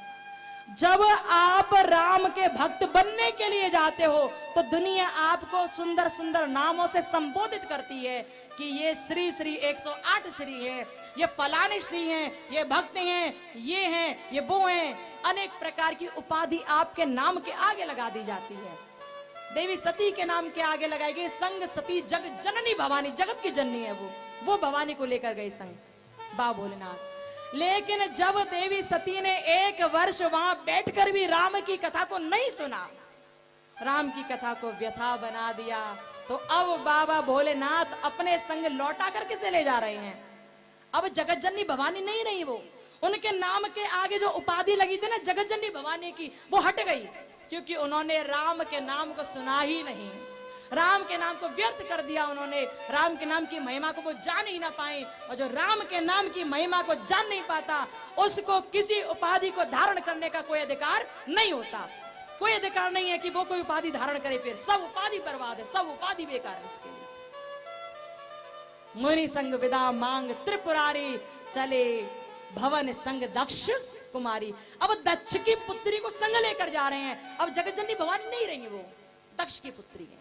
जब आप राम के भक्त बनने के लिए जाते हो तो दुनिया आपको सुंदर सुंदर नामों से संबोधित करती है कि ये श्री श्री 108 श्री है, ये फलाने श्री हैं, ये भक्त हैं, ये हैं, ये वो हैं। अनेक प्रकार की उपाधि आपके नाम के आगे लगा दी जाती है। देवी सती के नाम के आगे लगाई गई संग सती जग जननी भवानी, जगत की जननी है वो भवानी को लेकर गई संग बाबा भोलेनाथ। लेकिन जब देवी सती ने 1 वर्ष वहां बैठकर भी राम की कथा को नहीं सुना, राम की कथा को व्यथा बना दिया, तो अब बाबा भोलेनाथ अपने संग लौटा कर किसे ले जा रहे हैं। अब जगत जननी भवानी नहीं रही वो, उनके नाम के आगे जो उपाधि लगी थी ना जगत जननी भवानी की, वो हट गई, क्योंकि उन्होंने राम के नाम को सुना ही नहीं, राम के नाम को व्यर्थ कर दिया उन्होंने। राम के नाम की महिमा को वो जान ही ना पाए, और जो राम के नाम की महिमा को जान नहीं पाता उसको किसी उपाधि को धारण करने का कोई अधिकार नहीं होता। कोई अधिकार नहीं है कि वो कोई उपाधि धारण करे, फिर सब उपाधि बर्बाद है, सब उपाधि बेकार है इसके लिए। मुनि संग विदा मांग त्रिपुरारी, चले भवन संग दक्ष कुमारी। अब दक्ष की पुत्री को संग लेकर जा रहे हैं। अब जगत जननी भवानी नहीं रहेंगे, वो दक्ष की पुत्री है।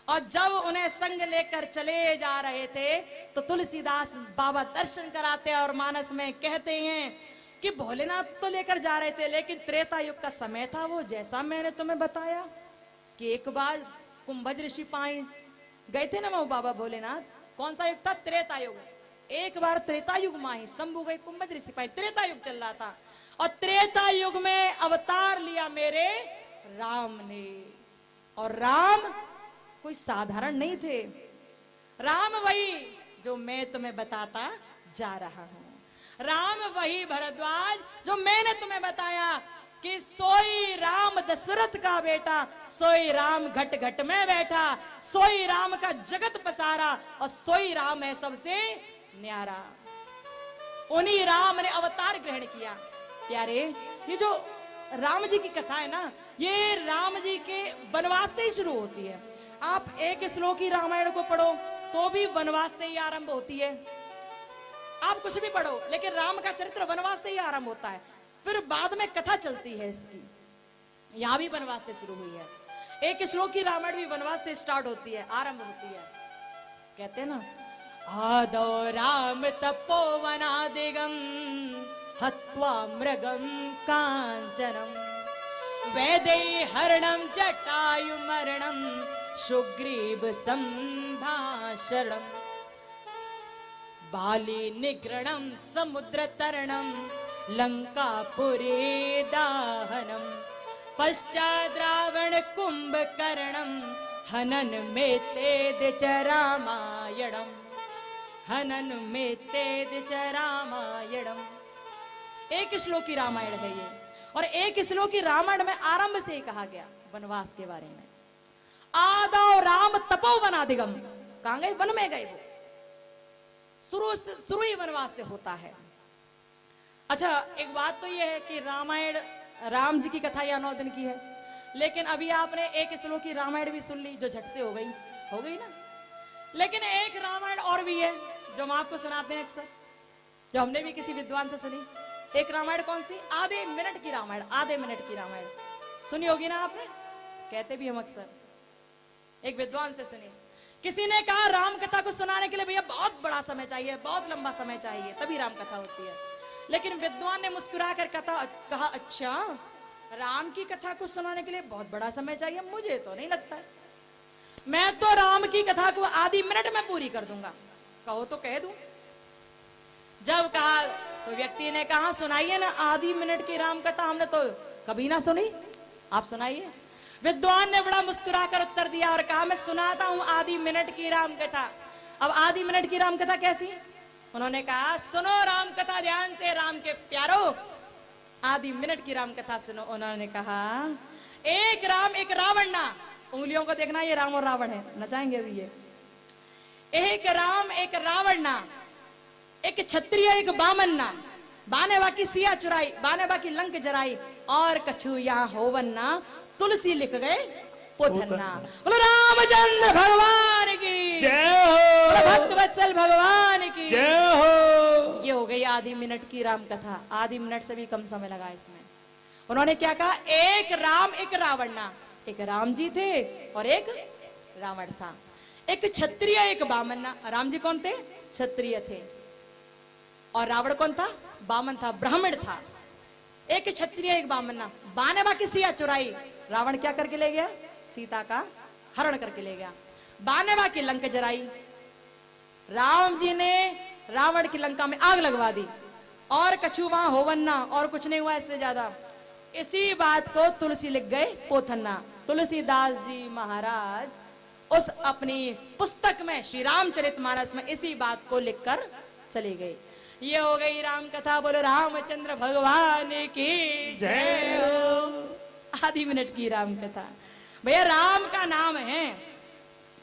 और जब उन्हें संग लेकर चले जा रहे थे तो तुलसीदास बाबा दर्शन कराते हैं और मानस में कहते हैं कि भोलेनाथ तो लेकर जा रहे थे, लेकिन त्रेता युग का समय था वो, जैसा मैंने तुम्हें बताया कि एक बार कुंभज ऋषि पाए गए थे ना वो बाबा भोलेनाथ। कौन सा युग था, त्रेता युग। एक बार त्रेता युग माही शंभु गए कुंभज ऋषि पाए, त्रेता युग चल रहा था, और त्रेता युग में अवतार लिया मेरे राम ने। और राम कोई साधारण नहीं थे, राम वही जो मैं तुम्हें बताता जा रहा हूं। राम वही भरद्वाज जो मैंने तुम्हें बताया कि सोई राम दशरथ का बेटा, सोई राम घट घट में बैठा, सोई राम का जगत पसारा, और सोई राम है सबसे न्यारा। उन्हीं राम ने अवतार ग्रहण किया। प्यारे, ये जो राम जी की कथा है ना, ये राम जी के वनवास से ही शुरू होती है। आप एक श्लोकी रामायण को पढ़ो तो भी वनवास से ही आरंभ होती है। आप कुछ भी पढ़ो लेकिन राम का चरित्र वनवास से ही आरंभ होता है, फिर बाद में कथा चलती है इसकी। यहां भी वनवास से शुरू हुई है। एक श्लोकी रामायण भी वनवास से स्टार्ट होती है, आरंभ होती है। कहते हैं ना, आदौ राम तपोवनादिगम हत्वा मृगम कांचनम वैदेहरणम जटायु मरणम सुग्रीव संभाषणम बाली निग्रणम समुद्र तरणम लंकापुरी दाहनम पश्चात रावण कुंभकर्णम हनन में तेज रामायणम हनन में तेज रामायणम। एक श्लोकी रामायण है ये, और एक श्लोकी रामायण में आरंभ से ही कहा गया वनवास के बारे में। आदौ राम तपोवनादिगम, कहां गए? वन में गए वो। शुरू ही वनवास से होता है। अच्छा, एक बात तो ये है कि रामायण, राम जी की कथा या 9 दिन की है, लेकिन अभी आपने एक श्लोक की रामायण भी सुन ली जो झट से हो गई ना। लेकिन एक रामायण और भी है जो हम आपको सुनाते हैं अक्सर, जो हमने भी किसी विद्वान से सुनी। एक रामायण कौन सी? आधे मिनट की रामायण। आधे मिनट की रामायण सुनी होगी ना आपने, कहते भी हम अक्सर। एक विद्वान से सुनी, किसी ने कहा राम कथा को सुनाने के लिए भैया बहुत बड़ा समय चाहिए, बहुत लंबा समय चाहिए, तभी राम कथा होती है। लेकिन विद्वान ने मुस्कुराकर कहा, अच्छा राम की कथा को सुनाने के लिए बहुत बड़ा समय चाहिए? मुझे तो नहीं लगता है, मैं तो राम की कथा को आधी मिनट में पूरी कर दूंगा। कहो तो कह दूं। जब कहा तो व्यक्ति ने कहा, सुनाइए ना आधी मिनट की राम कथा, हमने तो कभी ना सुनी, आप सुनाइए। विद्वान ने बड़ा मुस्कुराकर उत्तर दिया और कहा, मैं सुनाता हूं आधी मिनट की राम कथा। अब आधी मिनट की राम कथा कैसी? उन्होंने कहा, सुनो राम कथा ध्यान से, राम के प्यारो, आधी मिनट की राम कथा सुनो। उन्होंने कहा, एक राम एक रावण ना, उंगलियों को देखना, ये राम और रावण है, नचाएंगे अभी ये। एक राम एक रावण ना, एक क्षत्रिय एक बामन ना, बाने बाकी सिया चुराई, बाने बाकी लंक जराई, और कछु यहाँ होवन ना, तुलसी लिख गए पोथन्ना। बोलो रामचंद्र भगवान की जय हो, बोलो भक्त वत्सल भगवान की जय हो। ये हो गई आधी मिनट की राम कथा। आधी मिनट से भी कम समय लगा इसमें। उन्होंने क्या कहा? एक राम एक रावण ना, एक राम जी थे और एक रावण था, एक क्षत्रिय एक बामन ना। राम जी कौन थे? क्षत्रिय थे, और रावण कौन था? बामन था, ब्राह्मण था। एक क्षत्रिय एक बामन ना, बाने बाकी सिया चुराई, रावण क्या करके ले गया? सीता का हरण करके ले गया। बाने बाकी लंका जराई, राम जी ने रावण की लंका में आग लगवा दी, और कछु वहां होवन्ना, और कुछ नहीं हुआ इससे ज्यादा। इसी बात को तुलसी लिख गए पोथन्ना। तुलसीदास जी महाराज उस अपनी पुस्तक में, श्री रामचरितमानस में, इसी बात को लिखकर चले गए। ये हो गई राम कथा। बोलो रामचंद्र भगवान की जय हो। आधी मिनट की राम कथा। भैया राम का नाम है,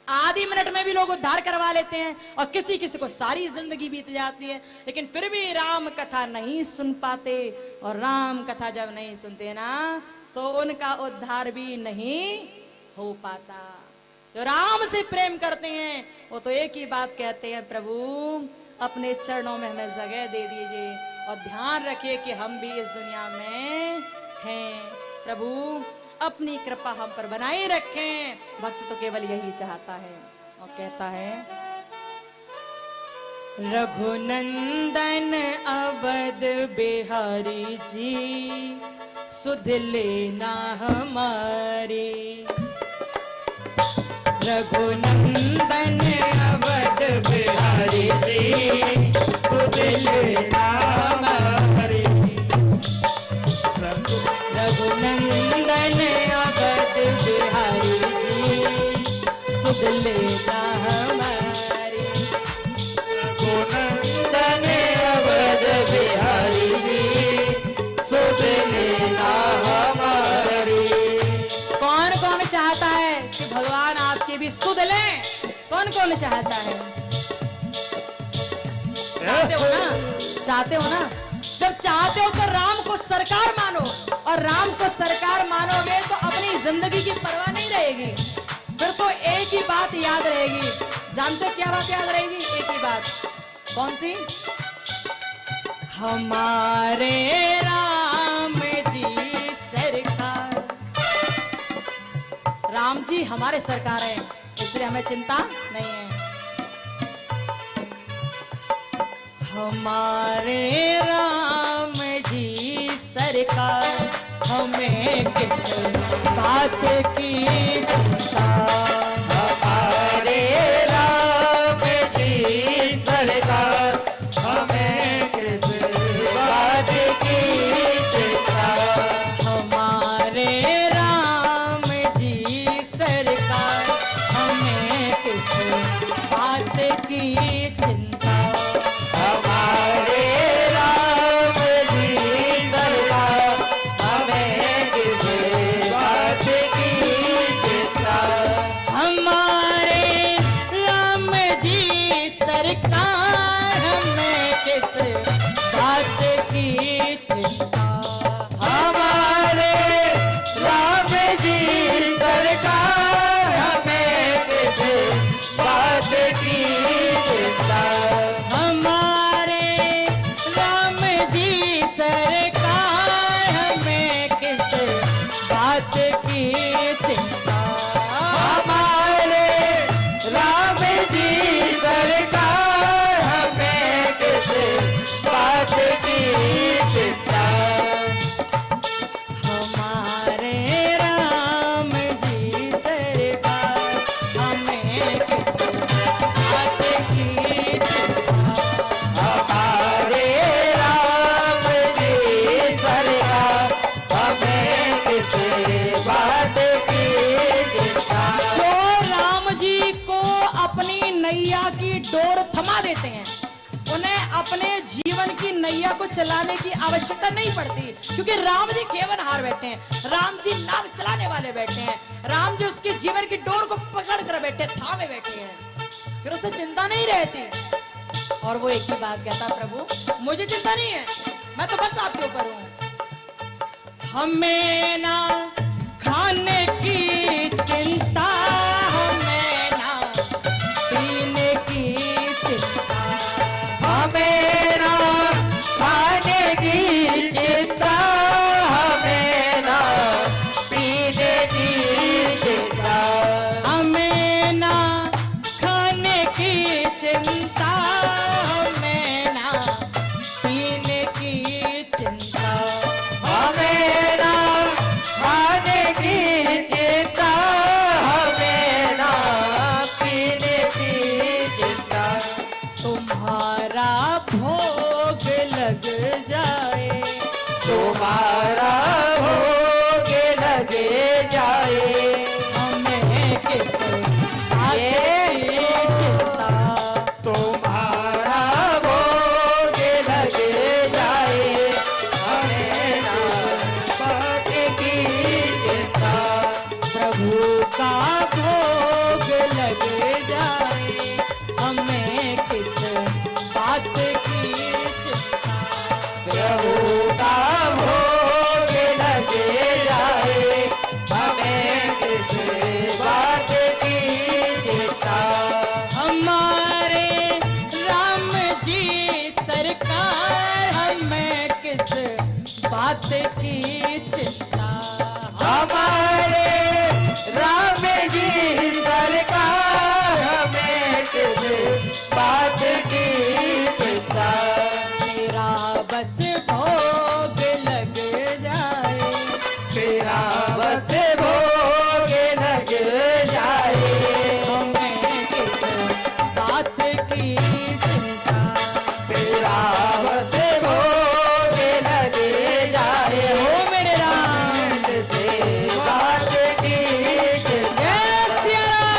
आधी मिनट में भी लोग उद्धार करवा लेते हैं, और किसी किसी को सारी जिंदगी बीत जाती है, लेकिन फिर भी राम कथा नहीं सुन पाते। और राम कथा जब नहीं सुनते ना, तो उनका उद्धार भी नहीं हो पाता। जो राम से प्रेम करते हैं वो तो एक ही बात कहते हैं, प्रभु अपने चरणों में हमें जगह दे दीजिए, और ध्यान रखिए कि हम भी इस दुनिया में हैं। प्रभु अपनी कृपा हम पर बनाए रखें। भक्त तो केवल यही चाहता है, और कहता है, रघुनंदन अवध बिहारी जी, सुध लेना हमारी। रघुनंदन अवध बिहारी जी, सुध लेना हमारी। रघुनंदन अवध बिहारी जी, सुध लेना हमारी। रघुनंदन अवध बिहारी जी, सुध लेना हमारी। कौन कौन चाहता है कि भगवान आपकी भी सुध लें? कौन कौन चाहता है? चाहते हो ना? चाहते हो ना? जब चाहते हो तो राम को सरकार मानो, और राम को सरकार मानोगे तो अपनी जिंदगी की परवाह नहीं रहेगी। फिर तो एक ही बात याद रहेगी। जानते हो क्या बात याद रहेगी? एक ही बात। कौन सी? हमारे राम जी सरकार। राम जी हमारे सरकार है, इसलिए हमें चिंता नहीं है। हमारे राम जी सरकार, हमें किस बात की चिंता। हमारे राम जी सरकार, हमें किस बात की चिंता। हमारे राम जी सरकार, हमें किस बात की चिंता। हमारे राम जी सरकार, हमें किस बात की चिंता। नैया की डोर थमा देते हैं। उन्हें अपने जीवन की नैया को चलाने की आवश्यकता नहीं पड़ती, क्योंकि राम जी केवनहार बैठे हैं, राम जी नाव चलाने वाले बैठे हैं, राम जी उसके जीवन की डोर को पकड़ कर बैठे, थामे बैठे हैं, फिर उसे चिंता नहीं रहती। और वो एक ही बात कहता, प्रभु मुझे चिंता नहीं है, मैं तो बस आपके ऊपर हूं। हमें ना खाने की चिंता, हमें ना पीने की चिंता, हमें ना खाने की चिंता, हमें ना पीने की चिंता, हमें ना खाने की चिंता, हमें ना पीने की चिंता, हमें ना खाने की चिंता, हमें ना पीने की चिंता, तुम्हारा भोग लग जाए, तुम्हारा भोग लग जाए, हमें किस बात की चिंता, तुम्हारा भोग लग जाए, हमें ना बात की चिंता, प्रभु का भोग लग जाए, हमें किस बात की चिंता, प्रभु का भोग लग जाए, हमें किस बात की चिंता, हमारे राम जी सरकार, हमें किस बात की चिंता, हमारे राम जी सरकार, हमें किस बात की चिंता, मेरा बस भोग लग जाए, तेरा बस भोग लग जाए, हमें किस बात की चिंता, तेरा बस भोग लग जाए, हो मेरे राम। से बात की चिंता, जय सिया राम।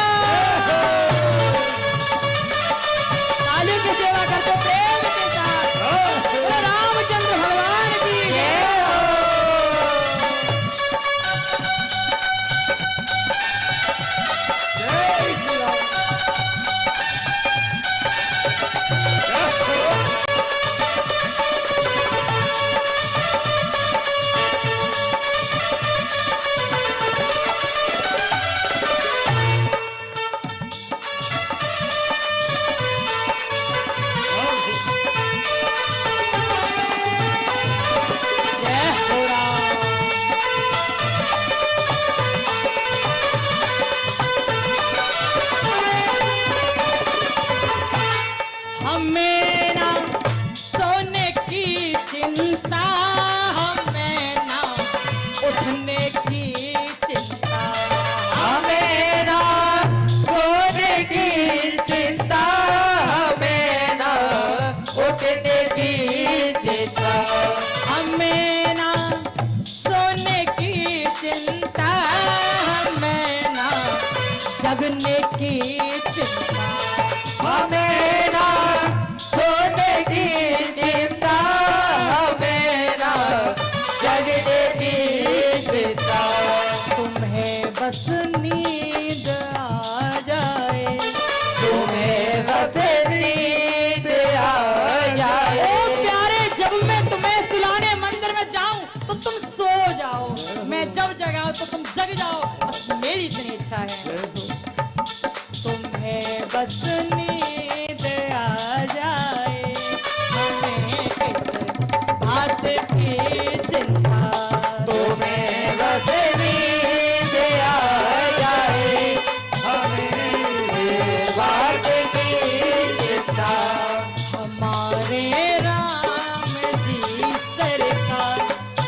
तालियों की सेवा करते प्रेम के साथ, बोलो रामचंद्र भगवान की जय हो। जय श्री राम। जय हो राम। हमें ना सोने की चिंता, हमें ना उठने की चिंता, हमें ना सोने की चिंता, हमें ना उठने की चिंता, हमें ना सोने की चिंता, हमें ना जगने की चिंता, हमें ना सोने की चिंता, हमें ना जगने की चिंता, तुम्हें बस नींद आ जाए, तुम्हें बस नींद आ जाए, ओ प्यारे जब मैं तुम्हें सुलाने मंदिर में जाऊं तो तुम सो जाओ, मैं जब जगाऊं तो तुम जग जाओ, बस मेरी इतनी इच्छा है। तुम्हें बस नींद आ जाए, हमें किस बात की चिंता, तुम्हें बस नींद आ जाए, हमें बात की चिंता, हमारे राम जी सरकार,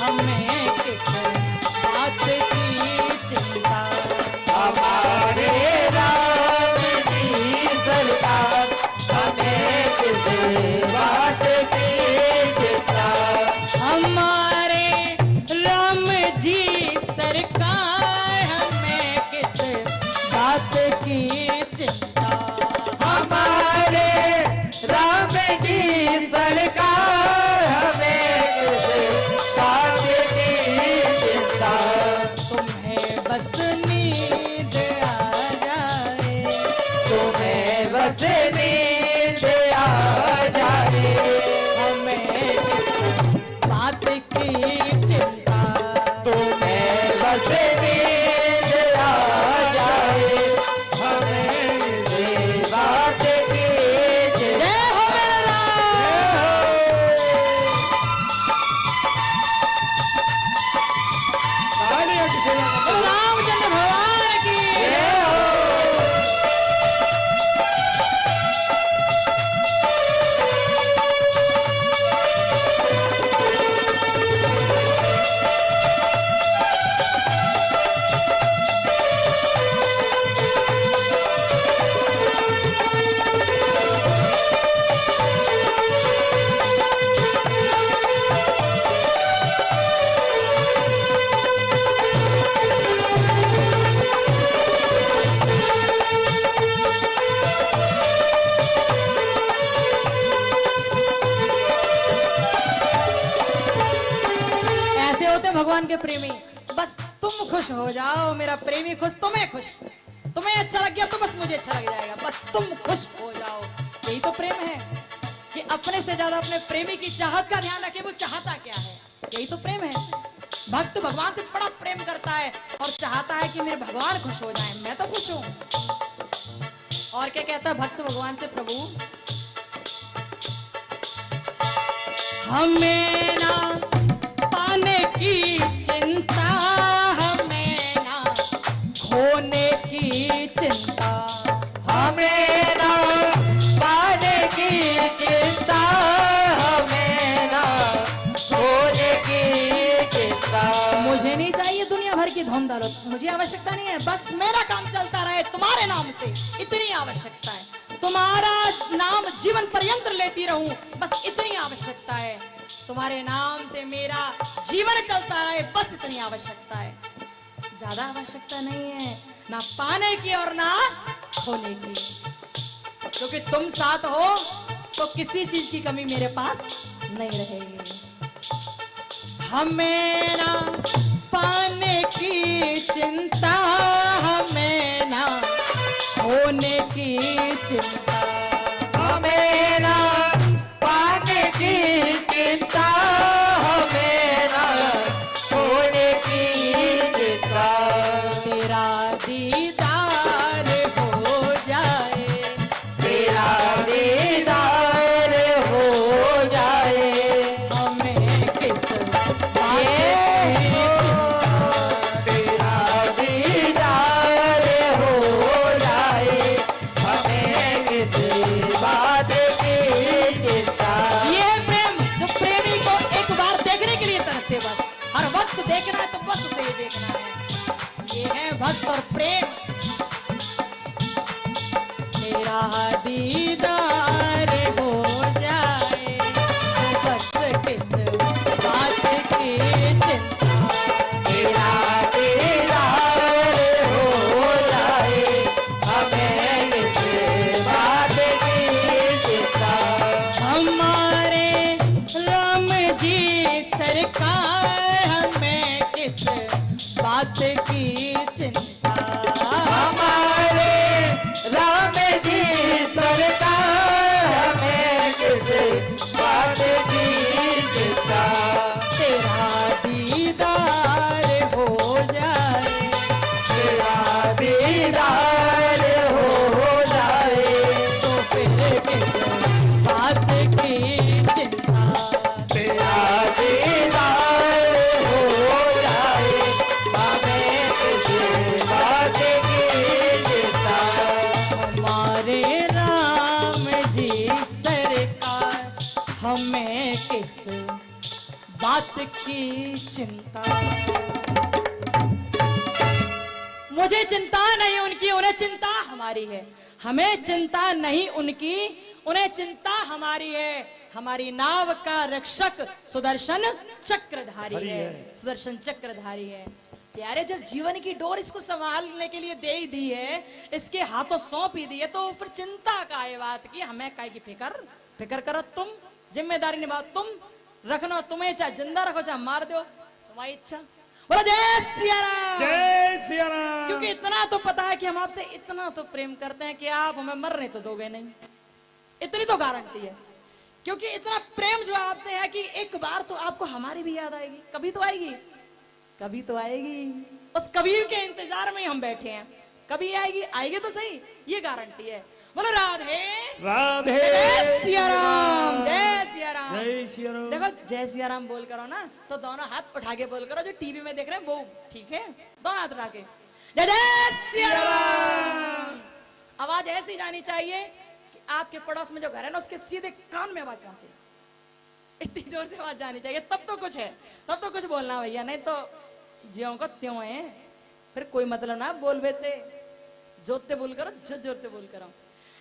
हमें किस बात की चिंता, हमारे राम जी सरकार, हमें किस बात की चिंता, हमारे राम जी सरकार, हमें किस बात की चिंता, हमारे भगवान के प्रेमी, बस तुम खुश हो जाओ, मेरा प्रेमी खुश, तुम्हें खुश, तुम्हें अच्छा लग गया तो बस मुझे अच्छा लग जाएगा, बस तुम खुश हो जाओ। यही तो प्रेम है कि अपने से ज्यादा अपने प्रेमी की चाहत का ध्यान रखे, वो चाहता क्या है। यही तो प्रेम है। भक्त भगवान से बड़ा प्रेम करता है और चाहता है कि मेरे भगवान खुश हो जाएं, मैं तो खुश हूं। और क्या कहता है भक्त भगवान से, प्रभु हमें ना पाने की चिंता, हमें ना खोने की चिंता, हमें ना पाने की चिंता, हमें ना खोने की चिंता। मुझे नहीं चाहिए दुनिया भर की धन दौलत, मुझे आवश्यकता नहीं है, बस मेरा काम चलता रहे तुम्हारे नाम से, इतनी आवश्यकता है। तुम्हारा नाम जीवन पर्यंत लेती रहूं, बस इतनी आवश्यकता है। तुम्हारे नाम से मेरा जीवन चलता रहे, बस इतनी आवश्यकता है, ज्यादा आवश्यकता नहीं है, ना पाने की और ना खोने की। क्योंकि तुम साथ हो तो किसी चीज की कमी मेरे पास नहीं रहेगी। हमें ना पाने की चिंता, हमें ना होने की चिंता, हमें ना पाने की चिंता, हमें ना खोने की चिंता। तेरा दीदार हो जाए, तेरा दीदार हो जाए, हमें किस तेरा दीदार हो जाए, हमें किस बात की चिंता। ये प्रेम जो प्रेमी को एक बार देखने के लिए तरसे, बस हर वक्त देखना है तो बस उसे ही देखना है। ये है भक्त और प्रेम। तेरा दीदार हो जाए तो बस किस बात की चिंता। तेरा दीदार हो जाए, हमें किस बात की चिंता। हमारे राम जी सरकार, हमें किस बात की चिंता। हमारे राम जी सरकार, हमें किस बात की चिंता। तेरा दीदार हो जाए, तेरा दीदार हो जाए, तो फिर किस बात की चिंता। तेरा दीदार हो जाए, हमें किस बात की चिंता। हमारे राम जी सरकार, हमें किस बात की चिंता। मुझे चिंता नहीं उनकी, उन्हें चिंता हमारी है। हमें चिंता नहीं उनकी, उन्हें चिंता हमारी है। हमारी नाव का रक्षक सुदर्शन चक्रधारी है, सुदर्शन चक्रधारी है। यारे जब जीवन की डोर इसको संभालने के लिए दे ही दी है, इसके हाथों सौंप ही दी है, तो फिर चिंता का है बात की हमें काहे की फिक्र करो तुम, जिम्मेदारी निभाओ तुम, रखना तुम्हें, चाहे जिंदा रखो चाहे मार दो, तुम्हारी इच्छा। बोलो जय सिया राम। जय सिया राम। क्योंकि इतना तो पता है कि हम आपसे इतना तो प्रेम करते हैं कि आप हमें मरने तो दोगे नहीं, इतनी तो गारंटी है। क्योंकि इतना प्रेम जो आपसे है कि एक बार तो आपको हमारी भी याद आएगी, कभी तो आएगी, कभी तो आएगी। उस कबीर के इंतजार में ही हम बैठे हैं, कभी आएगी, आएगी तो सही, ये गारंटी है। बोलो राधे राधे। जय सिया राम, जय सिया राम। जय सिया राम। देखो जय सिया राम बोल करो ना तो दोनों हाथ उठा के बोल करो, जो टीवी में देख रहे हैं वो ठीक है, दोनों हाथ उठा के जय जय सिया राम। आवाज ऐसी जानी चाहिए कि आपके पड़ोस में जो घर है ना उसके सीधे कान में आवाज पहुंचे, इतनी जोर से आवाज जानी चाहिए, तब तो कुछ है, तब तो कुछ बोलना भैया, नहीं तो ज्यों को त्यों है, फिर कोई मतलब ना बोल बेते, जोते बोल करो, जोर जोर से बोल करो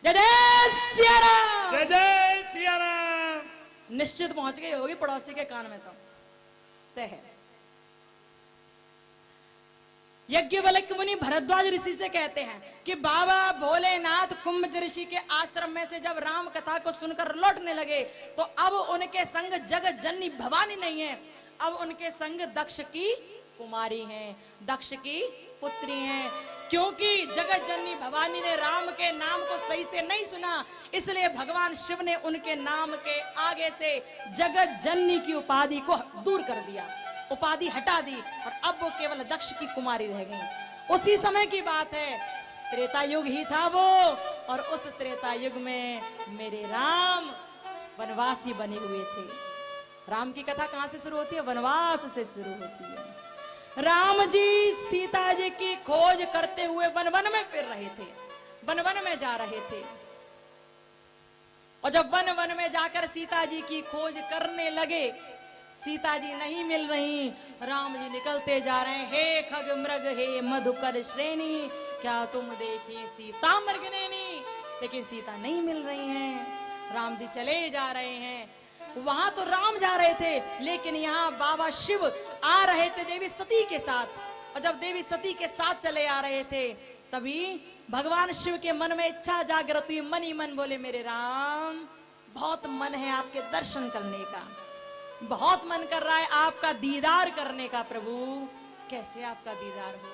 जय जय सिया राम। जय जय सिया राम। निश्चित पहुंच गई होगी पड़ोसी के कान में, तो तय है। यज्ञवल्क्य मुनि भरद्वाज ऋषि से कहते हैं कि बाबा भोलेनाथ कुंभ ऋषि के आश्रम में से जब राम कथा को सुनकर लौटने लगे तो अब उनके संग जगत जननी भवानी नहीं है, अब उनके संग दक्ष की कुमारी हैं, दक्ष की पुत्री हैं। क्योंकि जगत जननी भवानी ने राम के नाम को सही से नहीं सुना, इसलिए भगवान शिव ने उनके नाम के आगे से जगत जननी की उपाधि को दूर कर दिया, उपाधि हटा दी, और अब वो केवल दक्ष की कुमारी रह गई। उसी समय की बात है, त्रेता युग ही था वो, और उस त्रेता युग में मेरे राम वनवासी बने हुए थे। राम की कथा कहां से शुरू होती है? वनवास से शुरू होती है। राम जी सीता जी की खोज करते हुए वन वन में फिर रहे थे, वन वन में जा रहे थे, और जब वन वन में जाकर सीता जी की खोज करने लगे, सीता जी नहीं मिल रही, राम जी निकलते जा रहे हैं, हे खग मृग हे मधुकर श्रेणी, क्या तुम देखी सीता मृगनैनी, लेकिन सीता नहीं मिल रही हैं। राम जी चले जा रहे हैं, वहां तो राम जा रहे थे, लेकिन यहाँ बाबा शिव आ रहे थे देवी सती के साथ, और जब देवी सती के साथ चले आ रहे थे, तभी भगवान शिव के मन में इच्छा जागृत हुई, मन ही मन बोले, मेरे राम बहुत मन है आपके दर्शन करने का, बहुत मन कर रहा है आपका दीदार करने का, प्रभु कैसे आपका दीदार हो।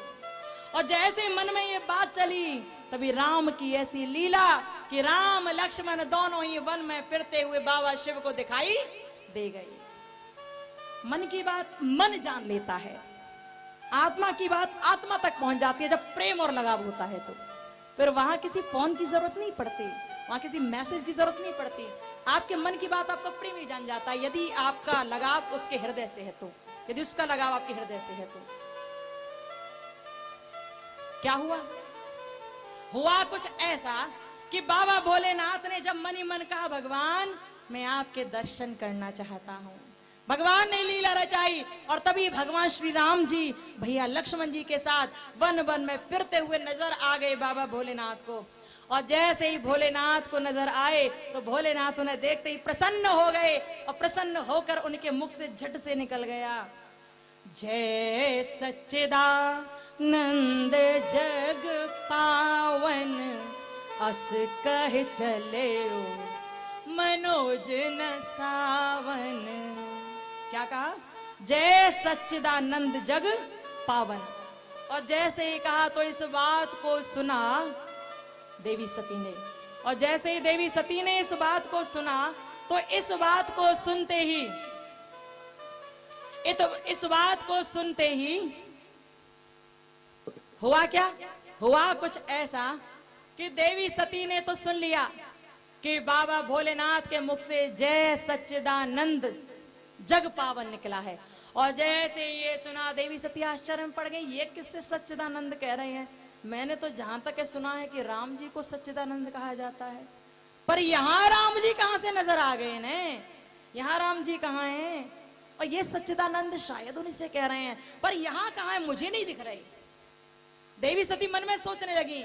और जैसे मन में ये बात चली, तभी राम की ऐसी लीला कि राम लक्ष्मण दोनों ही वन में फिरते हुए बाबा शिव को दिखाई दे गई। मन की बात मन जान लेता है, आत्मा की बात आत्मा तक पहुंच जाती है। जब प्रेम और लगाव होता है तो फिर वहां किसी फोन की जरूरत नहीं पड़ती, वहां किसी मैसेज की जरूरत नहीं पड़ती। आपके मन की बात आपका प्रेम ही जान जाता है, यदि आपका लगाव उसके हृदय से है तो, यदि उसका लगाव आपके हृदय से है तो। क्या हुआ? हुआ कुछ ऐसा कि बाबा भोलेनाथ ने जब मन ही मन कहा, भगवान मैं आपके दर्शन करना चाहता हूं, भगवान ने लीला रचाई, और तभी भगवान श्री राम जी भैया लक्ष्मण जी के साथ वन वन में फिरते हुए नजर आ गए बाबा भोलेनाथ को। और जैसे ही भोलेनाथ को नजर आए तो भोलेनाथ उन्हें देखते ही प्रसन्न हो गए, और प्रसन्न होकर उनके मुख से झट से निकल गया, जय सच्चिदानंद जग पावन, अस कह चले ओ मनोज न सावन। क्या कहा? जय सच्चिदानंद जग पावन। और जैसे ही कहा तो इस बात को सुना देवी सती ने, और जैसे ही देवी सती ने इस बात को सुना तो इस बात को सुनते ही इस बात को सुनते ही हुआ क्या? हुआ कुछ ऐसा कि देवी सती ने तो सुन लिया कि बाबा भोलेनाथ के मुख से जय सच्चिदानंद जग पावन निकला है, और जैसे ये सुना देवी सती आश्चर्य में पड़ गई, ये किससे सच्चिदानंद कह रहे हैं? मैंने तो जहां तक सुना है कि राम जी को सच्चिदानंद कहा जाता है, पर यहाँ राम जी कहां से नजर आ गए ने? यहाँ राम जी कहाँ हैं? और ये सच्चिदानंद शायद उन्हीं से कह रहे हैं, पर यहाँ कहाँ है? मुझे नहीं दिख रहे। देवी सती मन में सोचने लगी,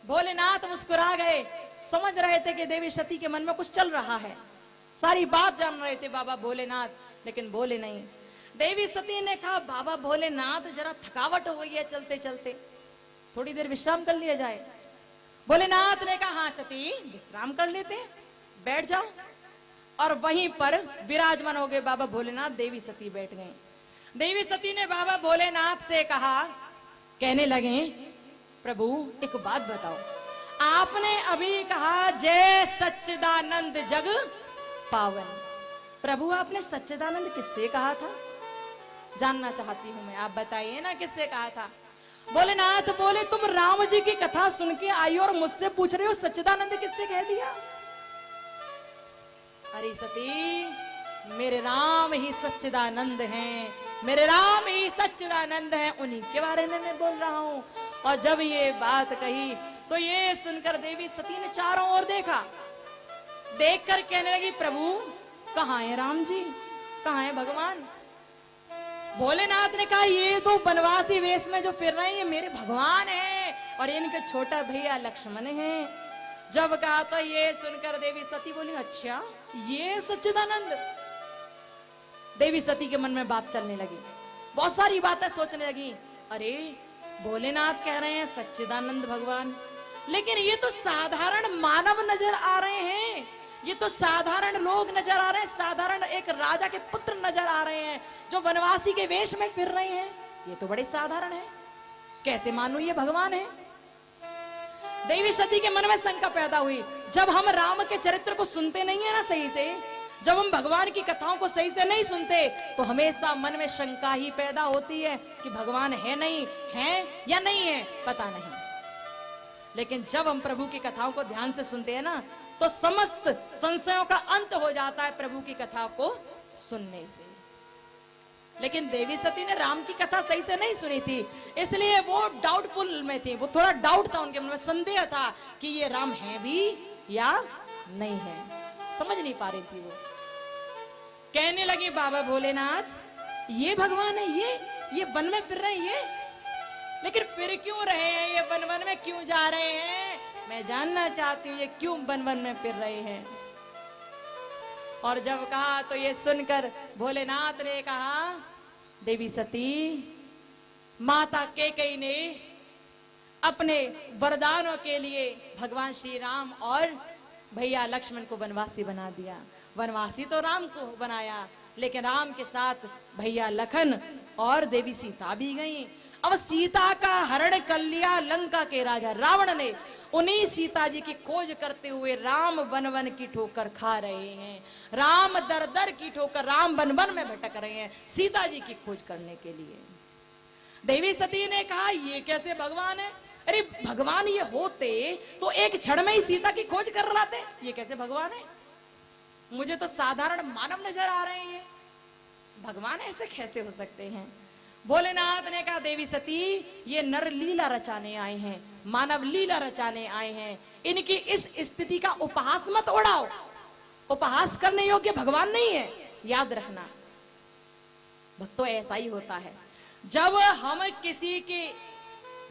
भोलेनाथ मुस्कुरा गए, समझ रहे थे कि देवी सती के मन में कुछ चल रहा है, सारी बात जान रहे थे बाबा भोलेनाथ, लेकिन बोले नहीं। देवी सती ने कहा, बाबा भोलेनाथ जरा थकावट हो गई है चलते चलते, थोड़ी देर विश्राम कर लिया जाए। भोलेनाथ ने कहा, हाँ सती विश्राम कर लेते हैं, बैठ जाओ। और वहीं पर विराजमान हो गए बाबा भोलेनाथ, देवी सती बैठ गए। देवी सती ने बाबा भोलेनाथ से कहा, कहने लगे, प्रभु एक बात बताओ, आपने अभी कहा जय सच्चिदानंद जग पावन, प्रभु आपने सच्चिदानंद किससे कहा था? जानना चाहती हूं मैं, आप बताइए ना किससे कहा था? भोलेनाथ बोले, तुम राम जी की कथा सुन के आई और मुझसे पूछ रहे हो सच्चिदानंद किससे कह दिया? अरे सती, मेरे राम ही सच्चिदानंद हैं, मेरे राम ही सच्चिदानंद हैं, उन्हीं के बारे में मैं बोल रहा हूं। और जब ये बात कही तो ये सुनकर देवी सती ने चारों ओर देखा, देखकर कहने लगी, प्रभु कहाँ है राम जी, कहाँ है भगवान? भोलेनाथ ने कहा, ये तो बनवासी वेश में जो फिर रहे हैं ये मेरे भगवान हैं, और इनके छोटा भैया लक्ष्मण हैं। जब कहा तो ये सुनकर देवी सती बोली, अच्छा ये सच्चिदानंद। देवी सती के मन में बात चलने लगी, बहुत सारी बातें सोचने लगी, अरे भोलेनाथ कह रहे हैं सच्चिदानंद भगवान, लेकिन ये तो साधारण मानव नजर आ रहे हैं, ये तो साधारण लोग नजर आ रहे हैं, साधारण एक राजा के पुत्र नजर आ रहे हैं जो वनवासी के वेश में फिर रहे हैं। ये तो बड़े साधारण है, कैसे मानूं ये भगवान है। देवी सती के मन में शंका पैदा हुई। जब हम राम के चरित्र को सुनते नहीं है ना सही से, जब हम भगवान की कथाओं को सही से नहीं सुनते, तो हमेशा मन में शंका ही पैदा होती है कि भगवान है नहीं है या नहीं है, पता नहीं। लेकिन जब हम प्रभु की कथाओं को ध्यान से सुनते हैं ना, तो समस्त संशयों का अंत हो जाता है प्रभु की कथा को सुनने से। लेकिन देवी सती ने राम की कथा सही से नहीं सुनी थी, इसलिए वो डाउटफुल में थी। वो थोड़ा डाउट था उनके मन में, संदेह था कि ये राम है भी या नहीं है, समझ नहीं पा रही थी वो। कहने लगी बाबा भोलेनाथ ये भगवान है, ये वन में फिर रहे हैं ये, लेकिन फिर क्यों रहे हैं ये, वन वन में क्यों जा रहे हैं, मैं जानना चाहती हूँ ये क्यों वन वन में फिर रहे हैं। और जब कहा तो ये सुनकर भोलेनाथ ने कहा, देवी सती, माता कैकेयी ने अपने वरदानों के लिए भगवान श्री राम और भैया लक्ष्मण को वनवासी बना दिया। वनवासी तो राम को बनाया, लेकिन राम के साथ भैया लखन और देवी सीता भी गई। अब सीता का हरण कर लिया लंका के राजा रावण ने। उन्हीं सीता जी की खोज करते हुए राम वन वन की ठोकर खा रहे हैं, राम दर दर की ठोकर, राम वन वन में भटक रहे हैं सीता जी की खोज करने के लिए। देवी सती ने कहा ये कैसे भगवान है, अरे भगवान ये होते तो एक क्षण में ही सीता की खोज कर लाते, ये कैसे भगवान है, मुझे तो साधारण मानव नजर आ रहे हैं, ये भगवान ऐसे कैसे हो सकते हैं। भोलेनाथ ने कहा, देवी सती ये नर लीला रचाने आए हैं, मानव लीला रचाने आए हैं, इनकी इस स्थिति का उपहास मत उड़ाओ, उपहास करने योग्य भगवान नहीं है, याद रखना। भक्तों ऐसा ही होता है, जब हम किसी की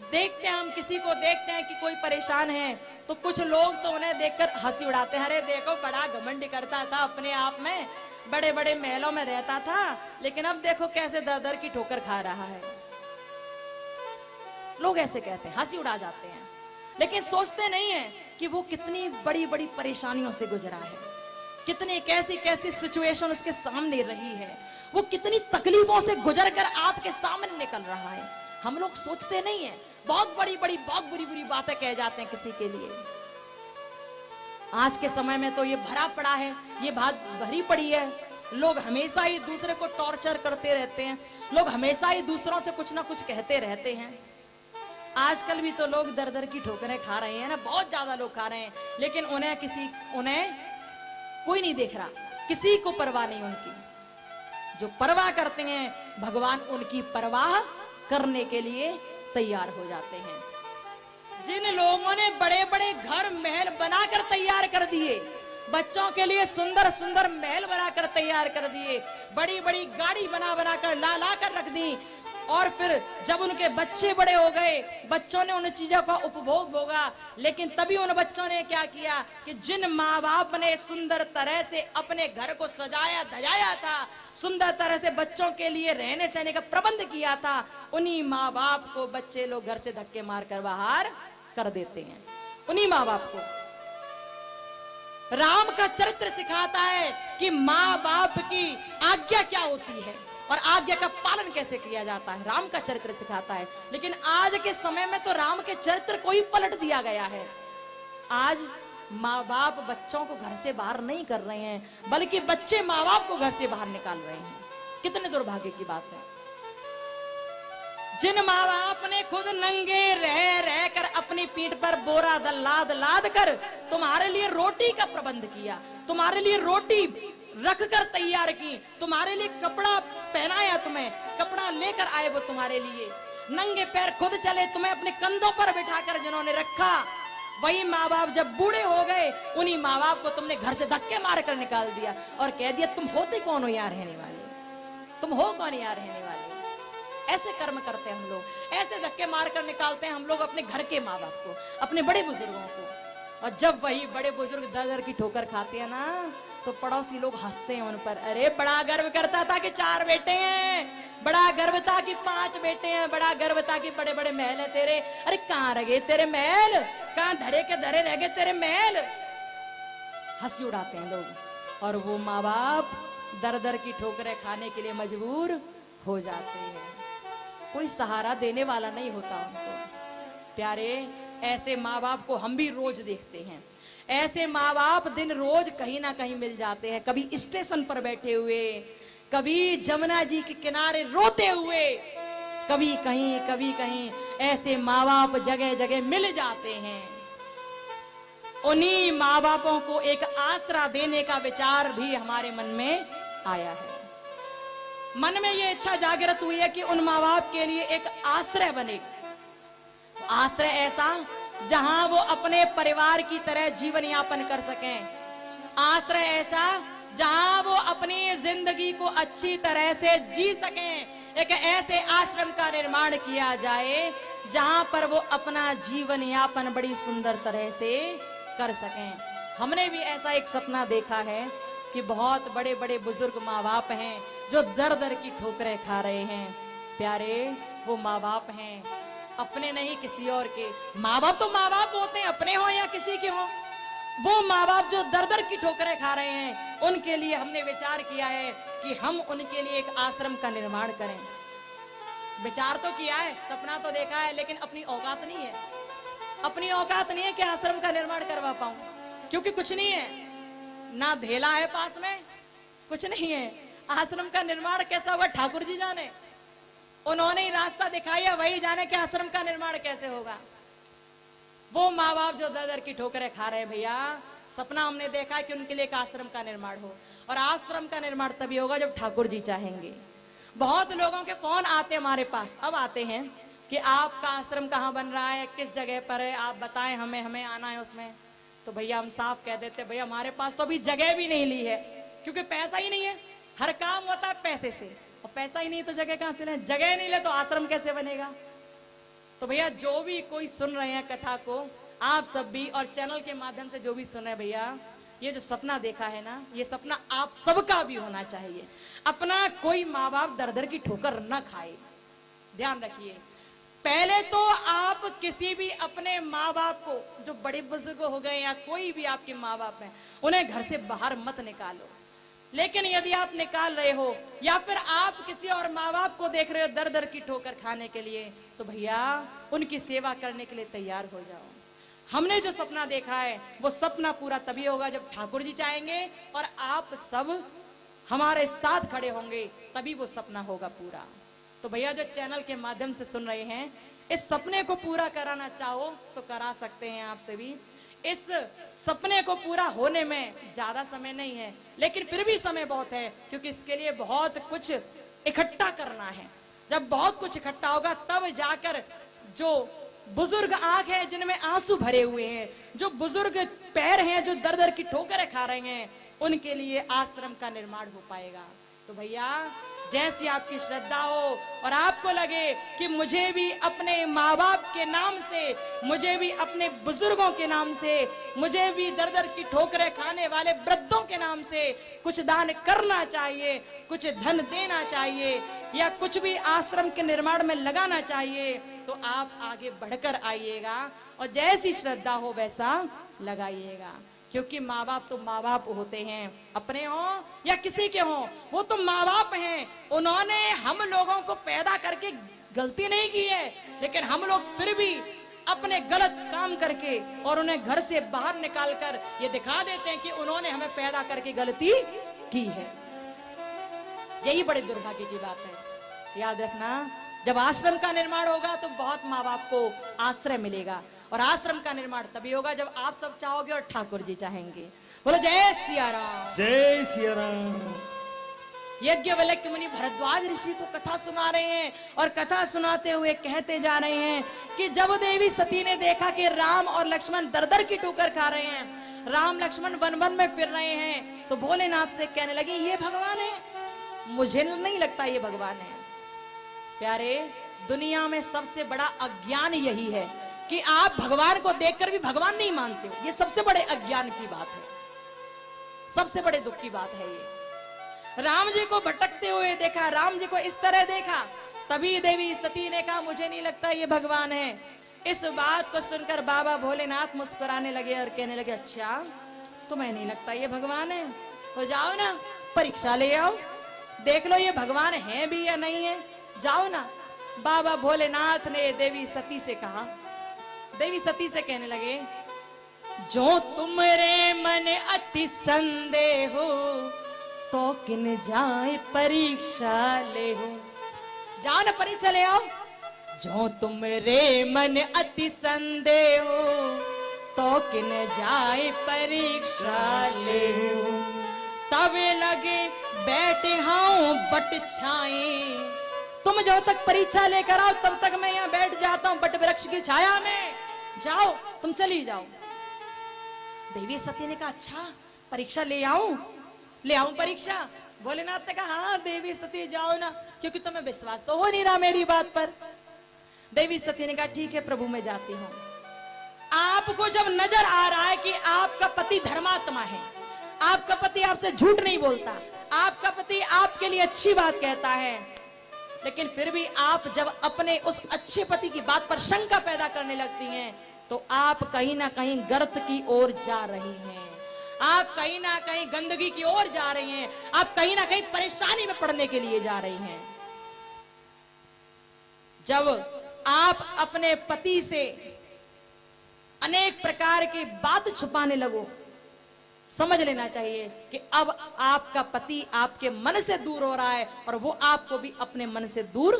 देखते हैं, हम किसी को देखते हैं कि कोई परेशान है, तो कुछ लोग तो उन्हें देखकर हंसी उड़ाते हैं, अरे देखो बड़ा घमंड करता था अपने आप में, बड़े बड़े महलों में रहता था, लेकिन अब देखो कैसे दर दर की ठोकर खा रहा है। लोग ऐसे कहते हैं, हंसी उड़ा जाते हैं, लेकिन सोचते नहीं है कि वो कितनी बड़ी बड़ी परेशानियों से गुजरा है, कितनी कैसी कैसी सिचुएशन उसके सामने रही है, वो कितनी तकलीफों से गुजर कर आपके सामने निकल रहा है। हम लोग सोचते नहीं है, बहुत बड़ी बड़ी बहुत बुरी बुरी बातें कह जाते हैं किसी के लिए। आज के समय में तो ये भरा पड़ा है, ये बात भरी पड़ी है, लोग हमेशा ही दूसरे को टॉर्चर करते रहते हैं, लोग हमेशा ही दूसरों से कुछ ना कुछ कहते रहते हैं। आजकल भी तो लोग दर दर की ठोकरें खा रहे हैं ना, बहुत ज्यादा लोग खा रहे हैं, लेकिन उन्हें कोई नहीं देख रहा, किसी को परवाह नहीं उनकी। जो परवाह करते हैं भगवान उनकी परवाह करने के लिए तैयार हो जाते हैं। जिन लोगों ने बड़े बड़े घर महल बनाकर तैयार कर दिए, बच्चों के लिए सुंदर सुंदर महल बनाकर तैयार कर दिए, बड़ी बड़ी गाड़ी बना बना कर ला कर रख दी, और फिर जब उनके बच्चे बड़े हो गए, बच्चों ने उन चीजों का उपभोग भोगा, लेकिन तभी उन बच्चों ने क्या किया कि जिन माँ बाप ने सुंदर तरह से अपने घर को सजाया धजाया था, सुंदर तरह से बच्चों के लिए रहने सहने का प्रबंध किया था, उन्हीं माँ बाप को बच्चे लोग घर से धक्के मार कर बाहर कर देते हैं। उन्हीं माँ बाप को राम का चरित्र सिखाता है कि माँ बाप की आज्ञा क्या होती है और आज्ञा का पालन कैसे किया जाता है, राम का चरित्र सिखाता है। लेकिन आज के समय में तो राम के चरित्र को ही पलट दिया गया है। आज माँ बाप बच्चों को घर से बाहर नहीं कर रहे हैं, बल्कि बच्चे माँ बाप को घर से बाहर निकाल रहे हैं। कितने दुर्भाग्य की बात है। जिन माँ बाप ने खुद नंगे रह कर अपनी पीठ पर बोरा लाद लाद कर तुम्हारे लिए रोटी का प्रबंध किया, तुम्हारे लिए रोटी रख कर तैयार की, तुम्हारे लिए कपड़ा पहनाया, तुम्हें कपड़ा लेकर आए वो तुम्हारे लिए, नंगे पैर खुद चले, तुम्हें अपने कंधों पर बिठाकर जिन्होंने रखा, वही माँ बाप जब बूढ़े हो गए, उन्हीं माँ बाप को तुमने घर से धक्के मार कर निकाल दिया और कह दिया तुम होते कौन हो यार रहने वाले, तुम हो कौन यार रहने वाले। ऐसे कर्म करते हैं हम लोग, ऐसे धक्के मार कर निकालते हैं हम लोग अपने घर के माँ बाप को, अपने बड़े बुजुर्गों को। और जब वही बड़े बुजुर्ग दर दर की ठोकर खाते हैं ना, तो पड़ोसी लोग हंसते हैं उन पर, अरे बड़ा गर्व करता था कि 4 बेटे हैं, बड़ा गर्व था कि 5 बेटे हैं, बड़ा गर्व था कि बड़े बड़े महल है तेरे, अरे कहाँ रह गए तेरे महल, कहाँ धरे के धरे रह गए तेरे महल। हंसी उड़ाते हैं लोग, और वो माँ बाप दर दर की ठोकरें खाने के लिए मजबूर हो जाते हैं। कोई सहारा देने वाला नहीं होता उनको। प्यारे, ऐसे माँ बाप को हम भी रोज देखते हैं। ऐसे माँ बाप दिन रोज कहीं ना कहीं मिल जाते हैं, कभी स्टेशन पर बैठे हुए, कभी जमुना जी के किनारे रोते हुए, कभी कहीं ऐसे माँ बाप जगह जगह मिल जाते हैं। उन्हीं माँ बापों को एक आसरा देने का विचार भी हमारे मन में आया है। मन में ये इच्छा जागृत हुई है कि उन माँ बाप के लिए एक आश्रय बने, आश्रय ऐसा जहां वो अपने परिवार की तरह जीवन यापन कर सकें, आश्रय ऐसा जहां वो अपनी जिंदगी को अच्छी तरह से जी सकें। एक ऐसे आश्रम का निर्माण किया जाए जहां पर वो अपना जीवन यापन बड़ी सुंदर तरह से कर सकें। हमने भी ऐसा एक सपना देखा है कि बहुत बड़े बड़े बुजुर्ग माँ बाप हैं जो दर दर की ठोकरें खा रहे हैं। प्यारे, वो माँ बाप हैं अपने नहीं किसी और के। माँ बाप तो माँ बाप होते हैं, अपने हो या किसी के हो। वो माँ बाप जो दर दर की ठोकरें खा रहे हैं, उनके लिए हमने विचार किया है कि हम उनके लिए एक आश्रम का निर्माण करें। विचार तो किया है, सपना तो देखा है, लेकिन अपनी औकात नहीं है। अपनी औकात नहीं है कि आश्रम का निर्माण करवा पाऊं, क्योंकि कुछ नहीं है, ना धेला है पास में, कुछ नहीं है। आश्रम का निर्माण कैसा होगा ठाकुर जी जाने, उन्होंने ही रास्ता दिखाया, वही जाने कि आश्रम का निर्माण कैसे होगा। वो माँ बाप जो दर दर की ठोकरें खा रहे हैं भैया, सपना हमने देखा कि उनके लिए एक आश्रम का निर्माण हो, और आश्रम का निर्माण तभी होगा जब ठाकुर जी चाहेंगे। बहुत लोगों के फोन आते हमारे पास, अब आते हैं कि आपका आश्रम कहाँ बन रहा है, किस जगह पर है, आप बताएं, हमें आना है उसमें। तो भैया हम साफ कह देते, भैया हमारे पास तो अभी जगह भी नहीं ली है, क्योंकि पैसा ही नहीं है। हर काम होता है पैसे से, और पैसा ही नहीं तो जगह कहां से लें। जगह नहीं ले तो आश्रम कैसे बनेगा। तो भैया जो भी कोई सुन रहे हैं कथा को, आप सब भी, और चैनल के माध्यम से जो भी सुन रहे हैं भैया, ये जो सपना देखा है ना, ये सपना आप सबका भी होना चाहिए। अपना कोई माँ बाप दर दर की ठोकर न खाए, ध्यान रखिए। पहले तो आप किसी भी अपने माँ बाप को, जो बड़े बुजुर्ग हो गए या कोई भी आपके माँ बाप हैं, उन्हें घर से बाहर मत निकालो। लेकिन यदि आप निकाल रहे हो या फिर आप किसी और माँ बाप को देख रहे हो दर दर की ठोकर खाने के लिए, तो भैया उनकी सेवा करने के लिए तैयार हो जाओ। हमने जो सपना देखा है वो सपना पूरा तभी होगा जब ठाकुर जी चाहेंगे और आप सब हमारे साथ खड़े होंगे, तभी वो सपना होगा पूरा। तो भैया जो चैनल के माध्यम से सुन रहे हैं, इस सपने को पूरा कराना चाहो तो करा सकते हैं आपसे भी। इस सपने को पूरा होने में ज्यादा समय नहीं है, लेकिन फिर भी समय बहुत है, क्योंकि इसके लिए बहुत कुछ इकट्ठा करना है। जब बहुत कुछ इकट्ठा होगा तब जाकर जो बुजुर्ग आंख है जिनमें आंसू भरे हुए हैं, जो बुजुर्ग पैर हैं जो दर दर की ठोकरें खा रहे हैं, उनके लिए आश्रम का निर्माण हो पाएगा। तो भैया जैसी आपकी श्रद्धा हो और आपको लगे कि मुझे भी अपने माँ बाप के नाम से, मुझे भी अपने बुजुर्गों के नाम से, मुझे भी दर दर की ठोकरें खाने वाले वृद्धों के नाम से कुछ दान करना चाहिए, कुछ धन देना चाहिए, या कुछ भी आश्रम के निर्माण में लगाना चाहिए, तो आप आगे बढ़कर आइएगा और जैसी श्रद्धा हो वैसा लगाइएगा। क्योंकि माँ बाप तो माँ बाप होते हैं, अपने हो या किसी के हो, वो तो माँ बाप हैं। उन्होंने हम लोगों को पैदा करके गलती नहीं की है, लेकिन हम लोग फिर भी अपने गलत काम करके और उन्हें घर से बाहर निकालकर ये दिखा देते हैं कि उन्होंने हमें पैदा करके गलती की है। यही बड़े दुर्भाग्य की बात है। याद रखना, जब आश्रम का निर्माण होगा तो बहुत माँ बाप को आश्रय मिलेगा, और आश्रम का निर्माण तभी होगा जब आप सब चाहोगे और ठाकुर जी चाहेंगे। बोलो जय सिया राम, जय सिया राम। यज्ञवल्क्य मुनि भरद्वाज ऋषि को कथा सुना रहे हैं, और कथा सुनाते हुए कहते जा रहे हैं कि जब देवी सती ने देखा कि राम और लक्ष्मण दर दर की ठोकर खा रहे हैं, राम लक्ष्मण वन वन में फिर रहे हैं, तो भोलेनाथ से कहने लगी ये भगवान है? मुझे नहीं लगता ये भगवान है। प्यारे, दुनिया में सबसे बड़ा अज्ञान यही है कि आप भगवान को देखकर भी भगवान नहीं मानते हो। ये सबसे बड़े अज्ञान की बात है, सबसे बड़े दुख की बात है ये। राम जी को भटकते हुए देखा, राम जी को इस तरह देखा, तभी देवी सती ने कहा मुझे नहीं लगता ये भगवान है। इस बात को सुनकर बाबा भोलेनाथ मुस्कुराने लगे और कहने लगे अच्छा तुम्हें नहीं लगता ये भगवान है? तो जाओ ना, परीक्षा ले आओ, देख लो ये भगवान है भी या नहीं है। जाओ ना। बाबा भोलेनाथ ने देवी सती से कहा, देवी सती से कहने लगे, जो तुमरे मन अति संदेह हो, तो किन जाए परीक्षा ले हो। जाओ ना, परीक्षा ले आओ। जो तुमरे मन अति संदेह हो, तो किन जाए परीक्षा ले हो। तब लगे बैठे हाउ बट छाए, तुम जब तक परीक्षा लेकर आओ तब तक मैं यहाँ बैठ जाता हूँ बट वृक्ष की छाया में। जाओ, तुम चली जाओ। देवी सती ने कहा, अच्छा परीक्षा ले आऊं? ले आऊं परीक्षा? भोलेनाथ ने कहा, हाँ देवी सती जाओ ना, क्योंकि तुम्हें विश्वास तो हो नहीं रहा मेरी बात पर। देवी सती ने कहा, ठीक है प्रभु मैं जाती हूँ। आपको जब नजर आ रहा है कि आपका पति धर्मात्मा है, आपका पति आपसे झूठ नहीं बोलता, आपका पति आपके लिए अच्छी बात कहता है, लेकिन फिर भी आप जब अपने उस अच्छे पति की बात पर शंका पैदा करने लगती हैं, तो आप कहीं ना कहीं गर्त की ओर जा रही हैं, आप कहीं ना कहीं गंदगी की ओर जा रही हैं, आप कहीं ना कहीं परेशानी में पड़ने के लिए जा रही हैं। जब आप अपने पति से अनेक प्रकार की बात छुपाने लगो, समझ लेना चाहिए कि अब आपका पति आपके मन से दूर हो रहा है और वो आपको भी अपने मन से दूर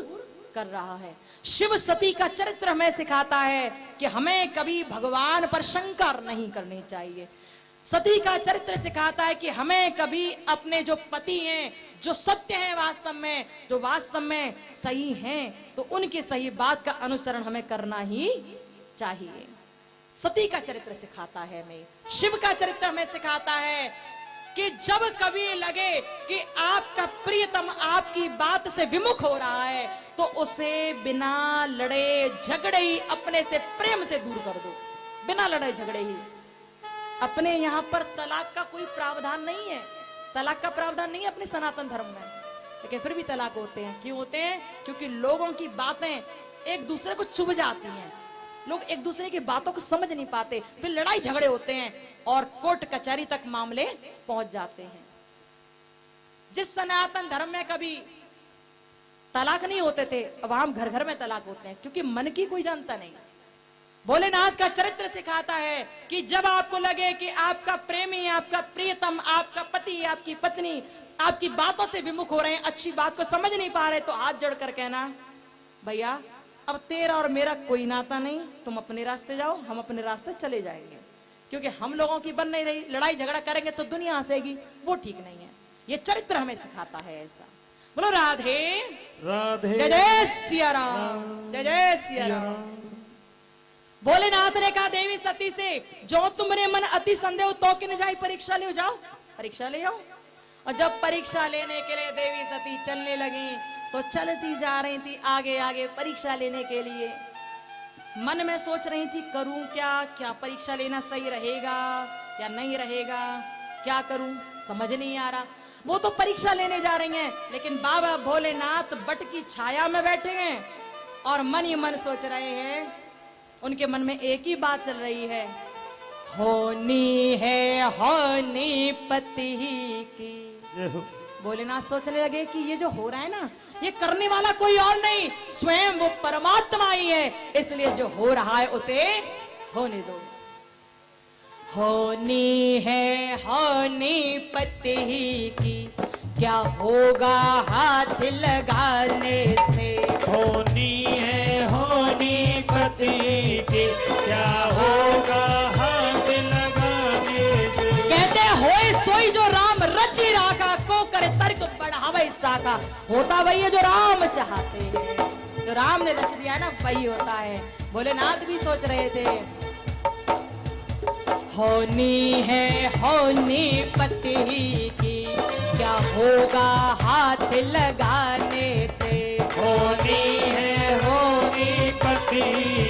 कर रहा है। शिव सती का चरित्र हमें सिखाता है कि हमें कभी भगवान पर शंका नहीं करनी चाहिए। सती का चरित्र सिखाता है कि हमें कभी अपने जो पति हैं, जो सत्य हैं वास्तव में, जो वास्तव में सही हैं, तो उनकी सही बात का अनुसरण हमें करना ही चाहिए। सती का चरित्र सिखाता है हमें, शिव का चरित्र हमें सिखाता है कि जब कभी लगे कि आपका प्रियतम आपकी बात से विमुख हो रहा है, तो उसे बिना लड़े झगड़े ही अपने से प्रेम से दूर कर दो। बिना लड़े झगड़े ही। अपने यहाँ पर तलाक का कोई प्रावधान नहीं है, तलाक का प्रावधान नहीं है अपने सनातन धर्म में, लेकिन फिर भी तलाक होते हैं। क्यों होते हैं? क्योंकि लोगों की बातें एक दूसरे को चुभ जाती हैं, लोग एक दूसरे की बातों को समझ नहीं पाते, फिर लड़ाई झगड़े होते हैं और कोर्ट कचहरी तक मामले पहुंच जाते हैं। जिस सनातन धर्म में कभी तलाक नहीं होते थे, अब हम घर घर में तलाक होते हैं, क्योंकि मन की कोई जानता नहीं। भोलेनाथ का चरित्र सिखाता है कि जब आपको लगे कि आपका प्रेमी, आपका प्रियतम, आपका पति, आपकी पत्नी आपकी बातों से विमुख हो रहे हैं, अच्छी बात को समझ नहीं पा रहे, तो हाथ जोड़कर कहना, भैया अब तेरा और मेरा कोई नाता नहीं, तुम अपने रास्ते जाओ, हम अपने रास्ते चले जाएंगे, क्योंकि हम लोगों की बन नहीं रही, लड़ाई झगड़ा करेंगे तो दुनिया हंसेगी, वो ठीक नहीं है। ये चरित्र हमें सिखाता है ऐसा। बोलो राधे राधे। जय जय सिया राम, जय जय सिया राम। भोलेनाथ ने कहा देवी सती से, जो तुम्हारे मन अति संदेह तो कि न जाए परीक्षा ले जाओ, परीक्षा ले आओ। और जब परीक्षा लेने के लिए देवी सती चलने लगी, तो चलती जा रही थी आगे आगे परीक्षा लेने के लिए। मन में सोच रही थी, करूं क्या, क्या परीक्षा लेना सही रहेगा या नहीं रहेगा, क्या करूं समझ नहीं आ रहा। वो तो परीक्षा लेने जा रही हैं, लेकिन बाबा भोलेनाथ बट की छाया में बैठे हैं और मन ही मन सोच रहे हैं। उनके मन में एक ही बात चल रही है, होनी है होनी पति की। भोलेनाथ सोचने लगे कि ये जो हो रहा है ना, ये करने वाला कोई और नहीं, स्वयं वो परमात्मा ही है, इसलिए जो हो रहा है उसे होने दो। होनी है होनी पति की, क्या होगा हाथ लगाने से। होनी है होनी पति की, क्या होगा हाथ लगाने से। कहते होए सोई जो राम रची राखा, को करे तर्क बढ़ावे साका। होता वही है जो राम चाहते हैं, जो राम ने रच दिया है ना वही होता है। भोलेनाथ भी सोच रहे थे, होनी है होनी पति की, क्या होगा हाथ लगाने से। होनी है होनी पति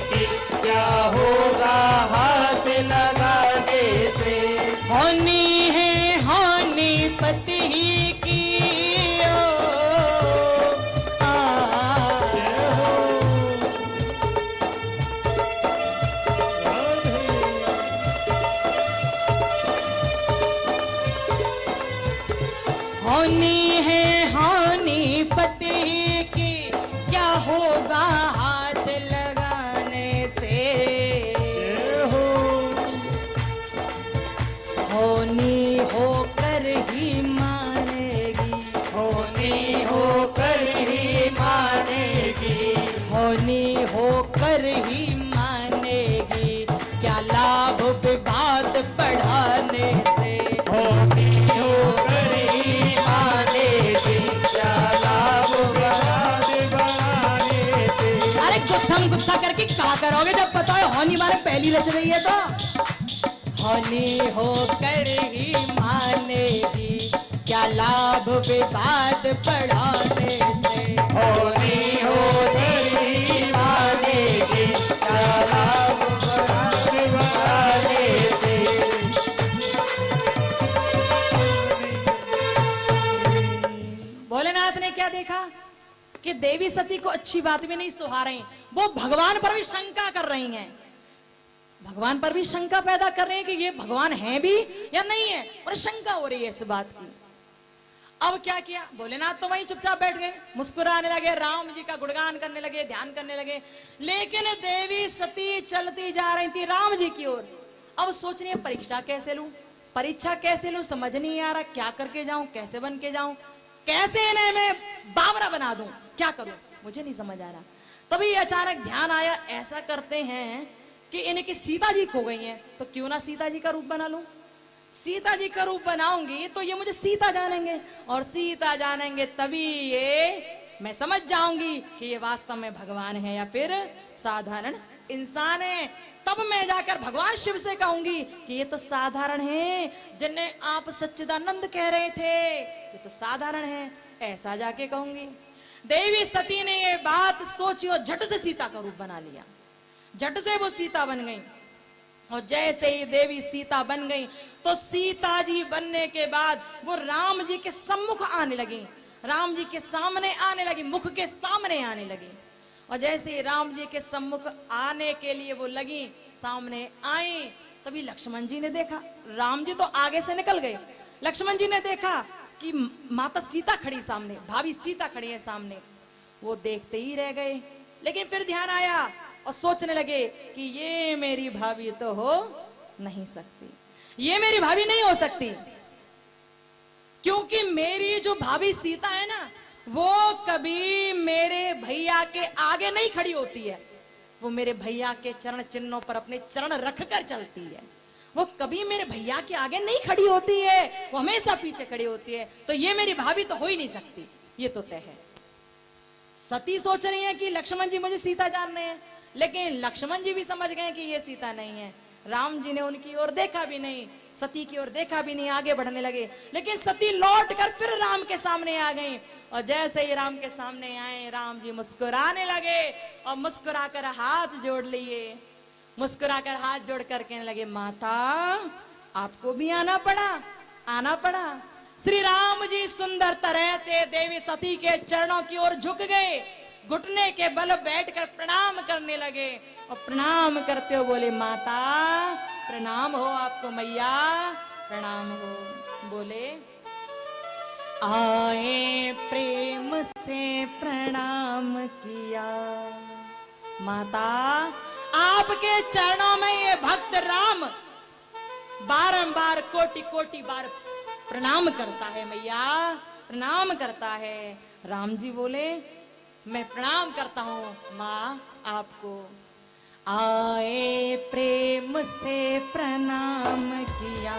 की, क्या होगा हाथ लगाने से। होनी है होनी पति की, होनी है होनी पति की, क्या होगा हाथ लगाने से। होनी होकर ही मानेगी, होनी होकर ही मानेगी, होनी होकर ही मानेगी, क्या लाभ विवाद बढ़ाने से। होनी होकर ही मानेगी, क्या लाभ विवाद बढ़ाने से। अरे गुत्थम गुत्था करके क्या करोगे जब पता है होनी माने पहली रच रही है तो। होनी होकर ही मानेगी, क्या लाभ विवाद बढ़ाने से। होनी होकर ही मानेगी, क्या लाभ विवाद बढ़ाने से। भोलेनाथ ने क्या देखा कि देवी सती को अच्छी बात भी नहीं सुहा रही, वो भगवान पर भी शंका कर रही हैं, भगवान पर भी शंका पैदा कर रहे हैं कि ये भगवान है भी या नहीं है, और शंका हो रही है इस बात की। अब क्या किया भोलेनाथ, तो वहीं चुपचाप बैठ गए, मुस्कुराने लगे, राम जी का गुणगान करने लगे, ध्यान करने लगे। लेकिन देवी सती चलती जा रही थी राम जी की ओर। अब सोच रही है परीक्षा कैसे लूं, परीक्षा कैसे लूं, समझ नहीं आ रहा, क्या करके जाऊं, कैसे बन के जाऊं, कैसे इन्हें मैं बावरा बना दूं, क्या करूं, मुझे नहीं समझ आ रहा। तभी अचानक ध्यान आया, ऐसा करते हैं कि इनकी सीता जी खो गई हैं, तो क्यों ना सीता जी का रूप बना लूं। सीता जी का रूप बनाऊंगी तो ये मुझे सीता जानेंगे, और सीता जानेंगे तभी ये मैं समझ जाऊंगी कि ये वास्तव में भगवान है या फिर साधारण इंसान है। तब मैं जाकर भगवान शिव से कहूंगी कि ये तो साधारण है, जिन्हें आप सच्चिदानंद कह रहे थे, ये तो साधारण है, ऐसा जाके कहूंगी। देवी सती ने ये बात सोची और झट से सीता का रूप बना लिया, झट से वो सीता बन गई। और जैसे ही देवी सीता बन गई तो सीता जी बनने के बाद वो राम जी के सम्मुख आने लगी, राम जी के सामने आने लगी, मुख के सामने आने लगी। और जैसे ही राम जी के सम्मुख आने के लिए वो लगी, सामने आई, तभी लक्ष्मण जी ने देखा, राम जी तो आगे से निकल गए, लक्ष्मण जी ने देखा कि माता सीता खड़ी सामने, भाभी सीता खड़ी है सामने। वो देखते ही रह गए, लेकिन फिर ध्यान आया और सोचने लगे कि ये मेरी भाभी तो हो नहीं सकती, ये मेरी भाभी नहीं हो सकती, क्योंकि मेरी जो भाभी सीता है ना, वो कभी मेरे भैया के आगे नहीं खड़ी होती है, वो मेरे भैया के चरण चिन्हों पर अपने चरण रखकर चलती है, वो कभी मेरे भैया के आगे नहीं खड़ी होती है, वो हमेशा पीछे खड़ी होती है, तो ये मेरी भाभी तो हो ही नहीं सकती, ये तो तय है। सती सोच रही है कि लक्ष्मण जी मुझे सीता जान रहे हैं, लेकिन लक्ष्मण जी भी समझ गए कि ये सीता नहीं है। राम जी ने उनकी ओर देखा भी नहीं, सती की ओर देखा भी नहीं, आगे बढ़ने लगे। लेकिन सती लौट कर फिर राम के सामने आ गई, और जैसे ही राम के सामने आए, राम जी मुस्कुराने लगे और मुस्कुराकर हाथ जोड़ लिए, मुस्कुराकर हाथ जोड़ कर कहने लगे, माता आपको भी आना पड़ा, आना पड़ा। श्री राम जी सुंदर तरह से देवी सती के चरणों की ओर झुक गए, घुटने के बल बैठकर प्रणाम करने लगे, और प्रणाम करते हो बोले, माता प्रणाम हो आपको, मैया प्रणाम हो। बोले, आए प्रेम से प्रणाम किया, माता आपके चरणों में ये भक्त राम बारंबार कोटि कोटि बार प्रणाम करता है, मैया प्रणाम करता है। राम जी बोले, मैं प्रणाम करता हूँ माँ आपको। आए प्रेम से प्रणाम किया,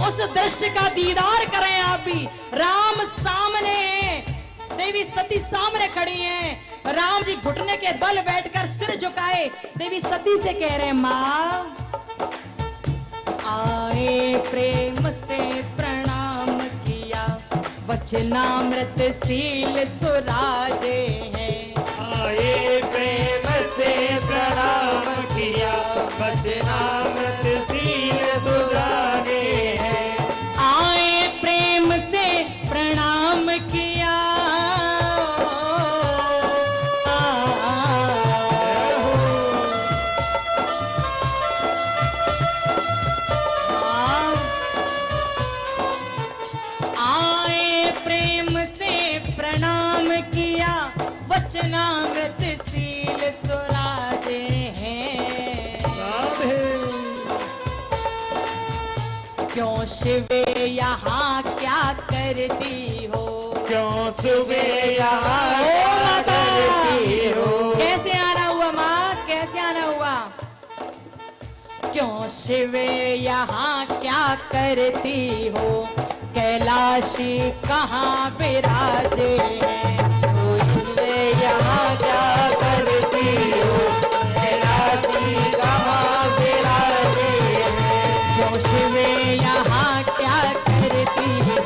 उस दृश्य का दीदार करें आप भी। राम सामने हैं, देवी सती सामने खड़ी हैं, राम जी घुटने के बल बैठकर सिर झुकाए देवी सती से कह रहे हैं, माँ आए प्रेम से प्रणाम किया, वचनामृत सील सुराजे हैं। आए प्रेम से प्रणाम किया, वचनामृत सील सुराजे हैं। आए प्रेम से प्रणाम किया, वचनामृतशील सुराजे हैं। राधे क्यों शिवे यहाँ क्या करती हो? क्यों सुबह यहाँ क्या करती हो? कैसे आना हुआ माँ, कैसे आना हुआ? क्यों शिवे यहाँ क्या करती हो? कैलाशी कहाँ विराजे हैं? सुबह यहाँ क्या करती हो? कैलाशी कहाँ विराजे हैं? क्यों शिवे यहाँ क्या करती हो?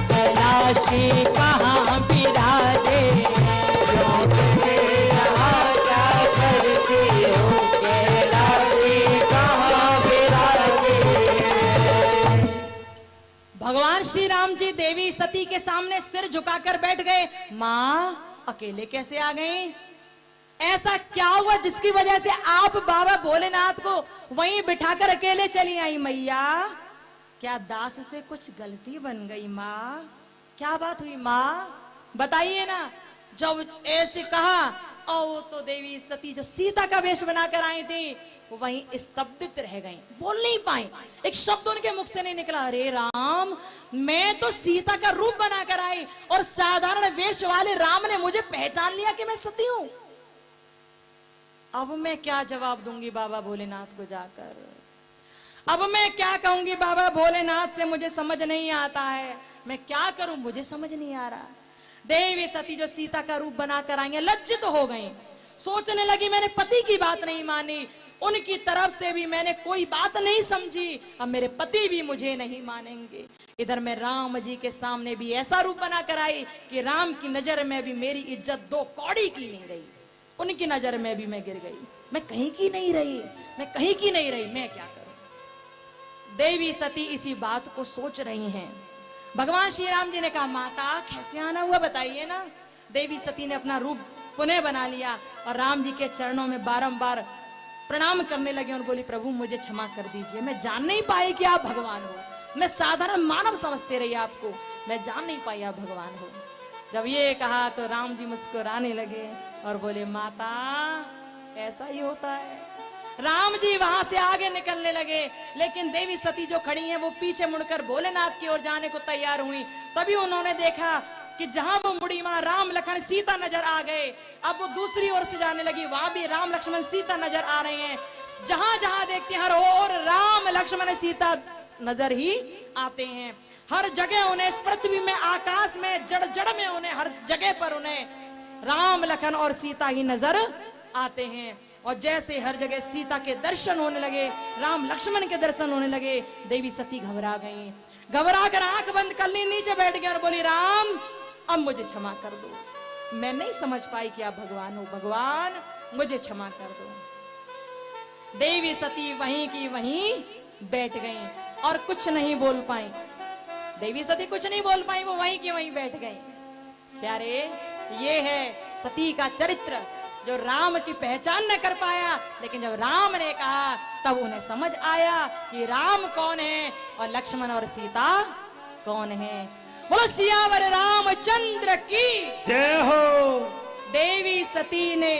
कैलाशी कहाँ विराजे हैं? क्यों सुबह यहाँ क्या करती हो? कैलाशी कहाँ विराजे हैं? भगवान श्री राम जी देवी सती के सामने सिर झुकाकर बैठ गए। माँ अकेले कैसे आ गई? ऐसा क्या हुआ जिसकी वजह से आप बाबा भोलेनाथ को वहीं बिठाकर अकेले चली आई? मैया क्या दास से कुछ गलती बन गई? माँ क्या बात हुई? माँ बताइए ना। जब ऐसे कहा और वो तो देवी सती जो सीता का वेश बनाकर आई थी वो वहीं स्तब्धित रह गई, बोल नहीं पाई, एक शब्द उनके मुख से नहीं निकला। अरे राम, मैं तो सीता का रूप बनाकर आई और साधारण वेश वाले राम ने मुझे पहचान लिया कि मैं सती हूं। अब मैं क्या जवाब दूंगी बाबा भोलेनाथ को जाकर? अब मैं क्या कहूंगी बाबा भोलेनाथ से? मुझे समझ नहीं आता है, मैं क्या करूं, मुझे समझ नहीं आ रहा। देवी सती जो सीता का रूप बनाकर आई, लज्जित तो हो गई, सोचने लगी मैंने पति की बात नहीं मानी, उनकी तरफ से भी मैंने कोई बात नहीं समझी, अब मेरे पति भी मुझे नहीं मानेंगे। इधर मैं राम जी के सामने भी ऐसा रूप बनाकर आई कि राम की नजर में भी मेरी इज्जत दो कौड़ी की नहीं रही, उनकी नजर में भी मैं गिर गई, मैं कहीं की नहीं रही, मैं कहीं की नहीं रही, मैं क्या करूं? देवी सती इसी बात को सोच रही हैं। भगवान श्री राम जी ने कहा माता कैसे आना हुआ बताइए ना। देवी सती ने अपना रूप पुनः बना लिया और राम जी के चरणों में बारंबार प्रणाम करने लगे और बोली प्रभु मुझे क्षमा कर दीजिए, मैं जान नहीं पाई कि आप भगवान हो, मैं साधारण मानव समझते रही आपको, मैं जान नहीं पाई आप भगवान हो। जब ये कहा तो राम जी मुस्कुराने लगे और बोले माता ऐसा ही होता है। राम जी वहां से आगे निकलने लगे, लेकिन देवी सती जो खड़ी हैं वो पीछे मुड़कर भोलेनाथ की ओर जाने को तैयार हुई। तभी उन्होंने देखा कि जहां वो मुड़ी वहां राम लखन सीता नजर आ गए। अब वो दूसरी ओर से जाने लगी, वहां भी राम लक्ष्मण सीता नजर आ रहे हैं। जहां जहां देखते हैं हर ओर राम लक्ष्मण सीता नजर ही आते हैं। हर जगह उन्हें, इस पृथ्वी में, आकाश में, जड़ जड़ में उन्हें, हर जगह पर उन्हें राम लखन और सीता ही नजर आते हैं। और जैसे हर जगह सीता के दर्शन होने लगे, राम लक्ष्मण के दर्शन होने लगे, देवी सती घबरा गई। घबरा कर आंख बंद कर ली, नीचे बैठ गई और बोली राम अब मुझे क्षमा कर दो, मैं नहीं समझ पाई कि आप भगवान हो, भगवान मुझे क्षमा कर दो। देवी सती वहीं की वहीं बैठ गई और कुछ नहीं बोल पाई। देवी सती कुछ नहीं बोल पाई, वो वहीं की वहीं बैठ गई। प्यारे, ये है सती का चरित्र जो राम की पहचान न कर पाया, लेकिन जब राम ने कहा तब उन्हें समझ आया कि राम कौन है और लक्ष्मण और सीता कौन है। बोलो सियावर रामचंद्र की जय हो। देवी सती ने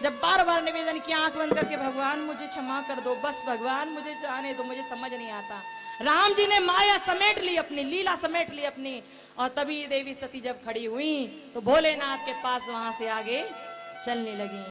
जब बार बार निवेदन किया आंख बंद करके भगवान मुझे क्षमा कर दो, बस भगवान मुझे जाने दो, मुझे समझ नहीं आता। राम जी ने माया समेट ली, अपनी लीला समेट ली अपनी, और तभी देवी सती जब खड़ी हुई तो भोलेनाथ के पास वहां से आगे चलने लगी।